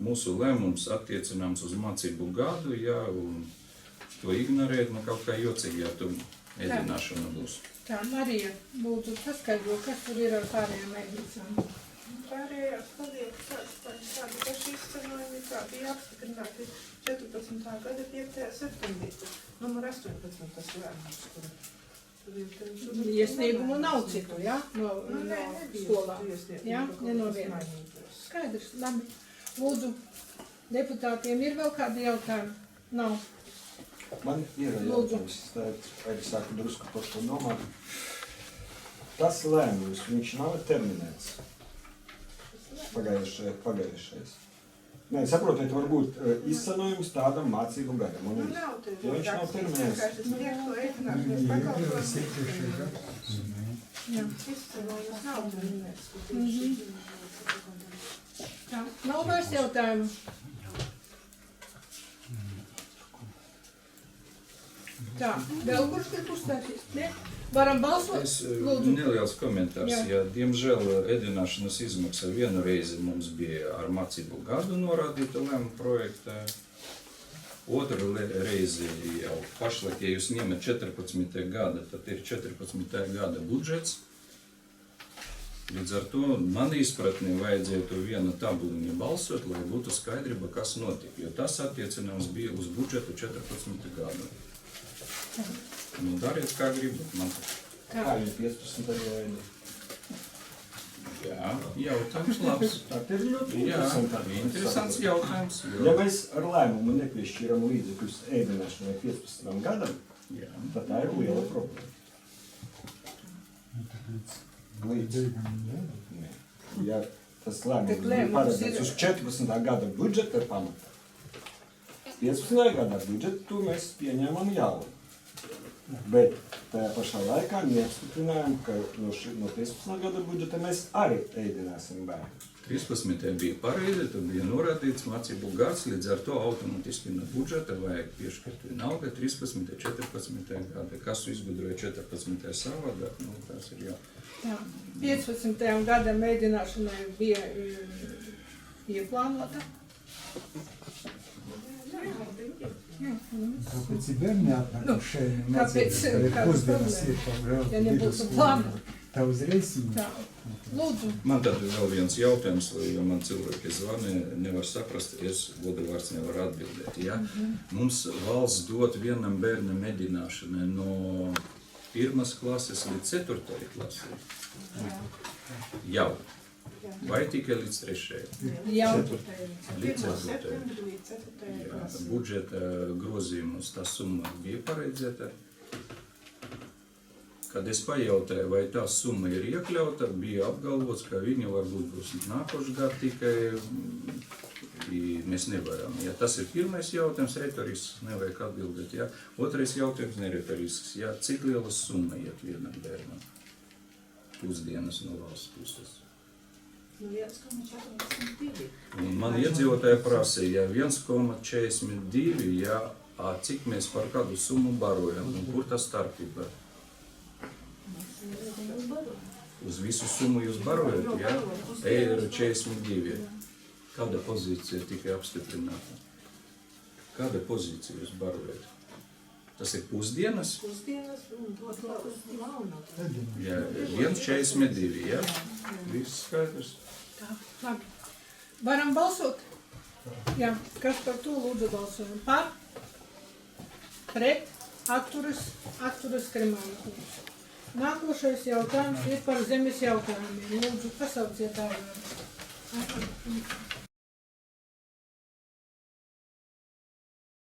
mūsu lēmums attiecināms uz mācību gadu, jā, un to ignorēt, kaut kā jocīgi, ja tu ēdināšana būs. Tā, Marija, lūdzu, paskaidro, kas tur ir ar pārējām ēdnīcām. Pārējās paliek tādi paši izcenojumi, kā bija apstiprināti 14. gada 5. septembrī. Numur 18. tas lēmums, kur Iesniegumu nav citu, ja? No skolā. Ja? Ne no viena. mainītos. Skaidrs, labi. Lūdzu, deputātiem ir vēl kādi jautājumi? Nav. Man ir jautājums, arī sāku drusku par to domāt. Tas lēmums, viņš nav terminēts. Pagājušais. Nē, saprotiet, varbūt izcenojums tādam mācību gadam. Nu, nav te Ja viņš nav terminēts. vienkārši sniegto ēdināšanas pakalpojumu. Jā. Izcenojums nav terminēts. Tā, nav vairs jautājumu. Tā, vēl kurš grib uzstāties? Ne? Varam balsot? Es Lūdzu. neliels komentārs. Jā. Ja, diemžēl ēdināšanas izmaksa vienu reizi mums bija ar mācību gadu norādīta lēmuma projektā. Otru reizi jau pašlaik, ja jūs ņemat 14. gada, tad ir 14. gada budžets. Līdz ar to man izpratnē vajadzētu vienu tabuliņu balsot, lai būtu skaidrība, kas notika. Jo tas attiecināms bija uz budžetu 14. gadu. Nu, dariet, kā gribat. Man... Kā ir 15. gada? Jā, jautājums labs. Tā ir ļoti Jā, interesants jautājums. Ja mēs ar lēmumu nepiešķiram līdzekļus ēdināšanai 15. gadam, Jā. tad tā ir liela problēma. Līdz. Nē. Ja tas lēmums Tad bija lēmums paredzēts ir- uz 14. gada budžeta pamatā, 15. gadā budžetu mēs pieņēmām jaunu. Bet tajā pašā laikā neapstiprinājām, ka no 15. gada budžeta mēs arī ēdināsim bērnu. 13. bija pareizi, tad bija norādīts mācību gads, līdz ar to automatiski no budžeta vajag piešķirt vienalga 13. 14. gada. Kas izgudroja 14. savādāk, nu tas ir jau. Jā. 15. gada mēģināšanai bija ieplānota. Jā, Kāpēc ir bērni atnāk šeit? kāpēc? Kāda Pusdienas ir problēma? tā Ja nebūtu vidusskola. plāna. Tā uzreiz ir. Tā, lūdzu. Man tad ir vēl viens jautājums, jo man cilvēki zvani, nevar saprast, es godavārds nevaru atbildēt. Ja? Mums valsts dot vienam bērnam medināšanai no 1. klases līdz 4. klasē. Jau. Vai tikai līdz 3. Jau. Līdz 1. 4. septembra līdz 4. Jā, klasē. budžeta grozījumus tā summa bija paredzēta. Kad es pajautāju, vai tā summa ir iekļauta, bija apgalvots, ka viņa varbūt būs nākošais gads tikai mēs nevaram. Ja tas ir pirmais jautājums, retorisks, nevajag atbildēt. Ja? Otrais jautājums, neretorisks. Ja? Cik liela summa iet vienam bērnam? Pusdienas no valsts puses. Nu, 1,42. Un man iedzīvotāji prasīja, ja 1,42, ja, cik mēs par kādu summu barojam, un kur tā starpība? Uz visu summu jūs barojat, ja? Eiro 42. Kāda pozīcija tikai apstiprināta? Kāda pozīcija jūs barojat? Tas ir pusdienas? Pusdienas un maunāt. Ja, 1,42, ja? Viss skaidrs. Tā, labi. Varam balsot? Jā, kas par to lūdzu balsojam? Par? Pret? Atturas Krimāna. Nākošais jautājums ir par zemes jautājumiem. Lūdzu, pasauciet ārā.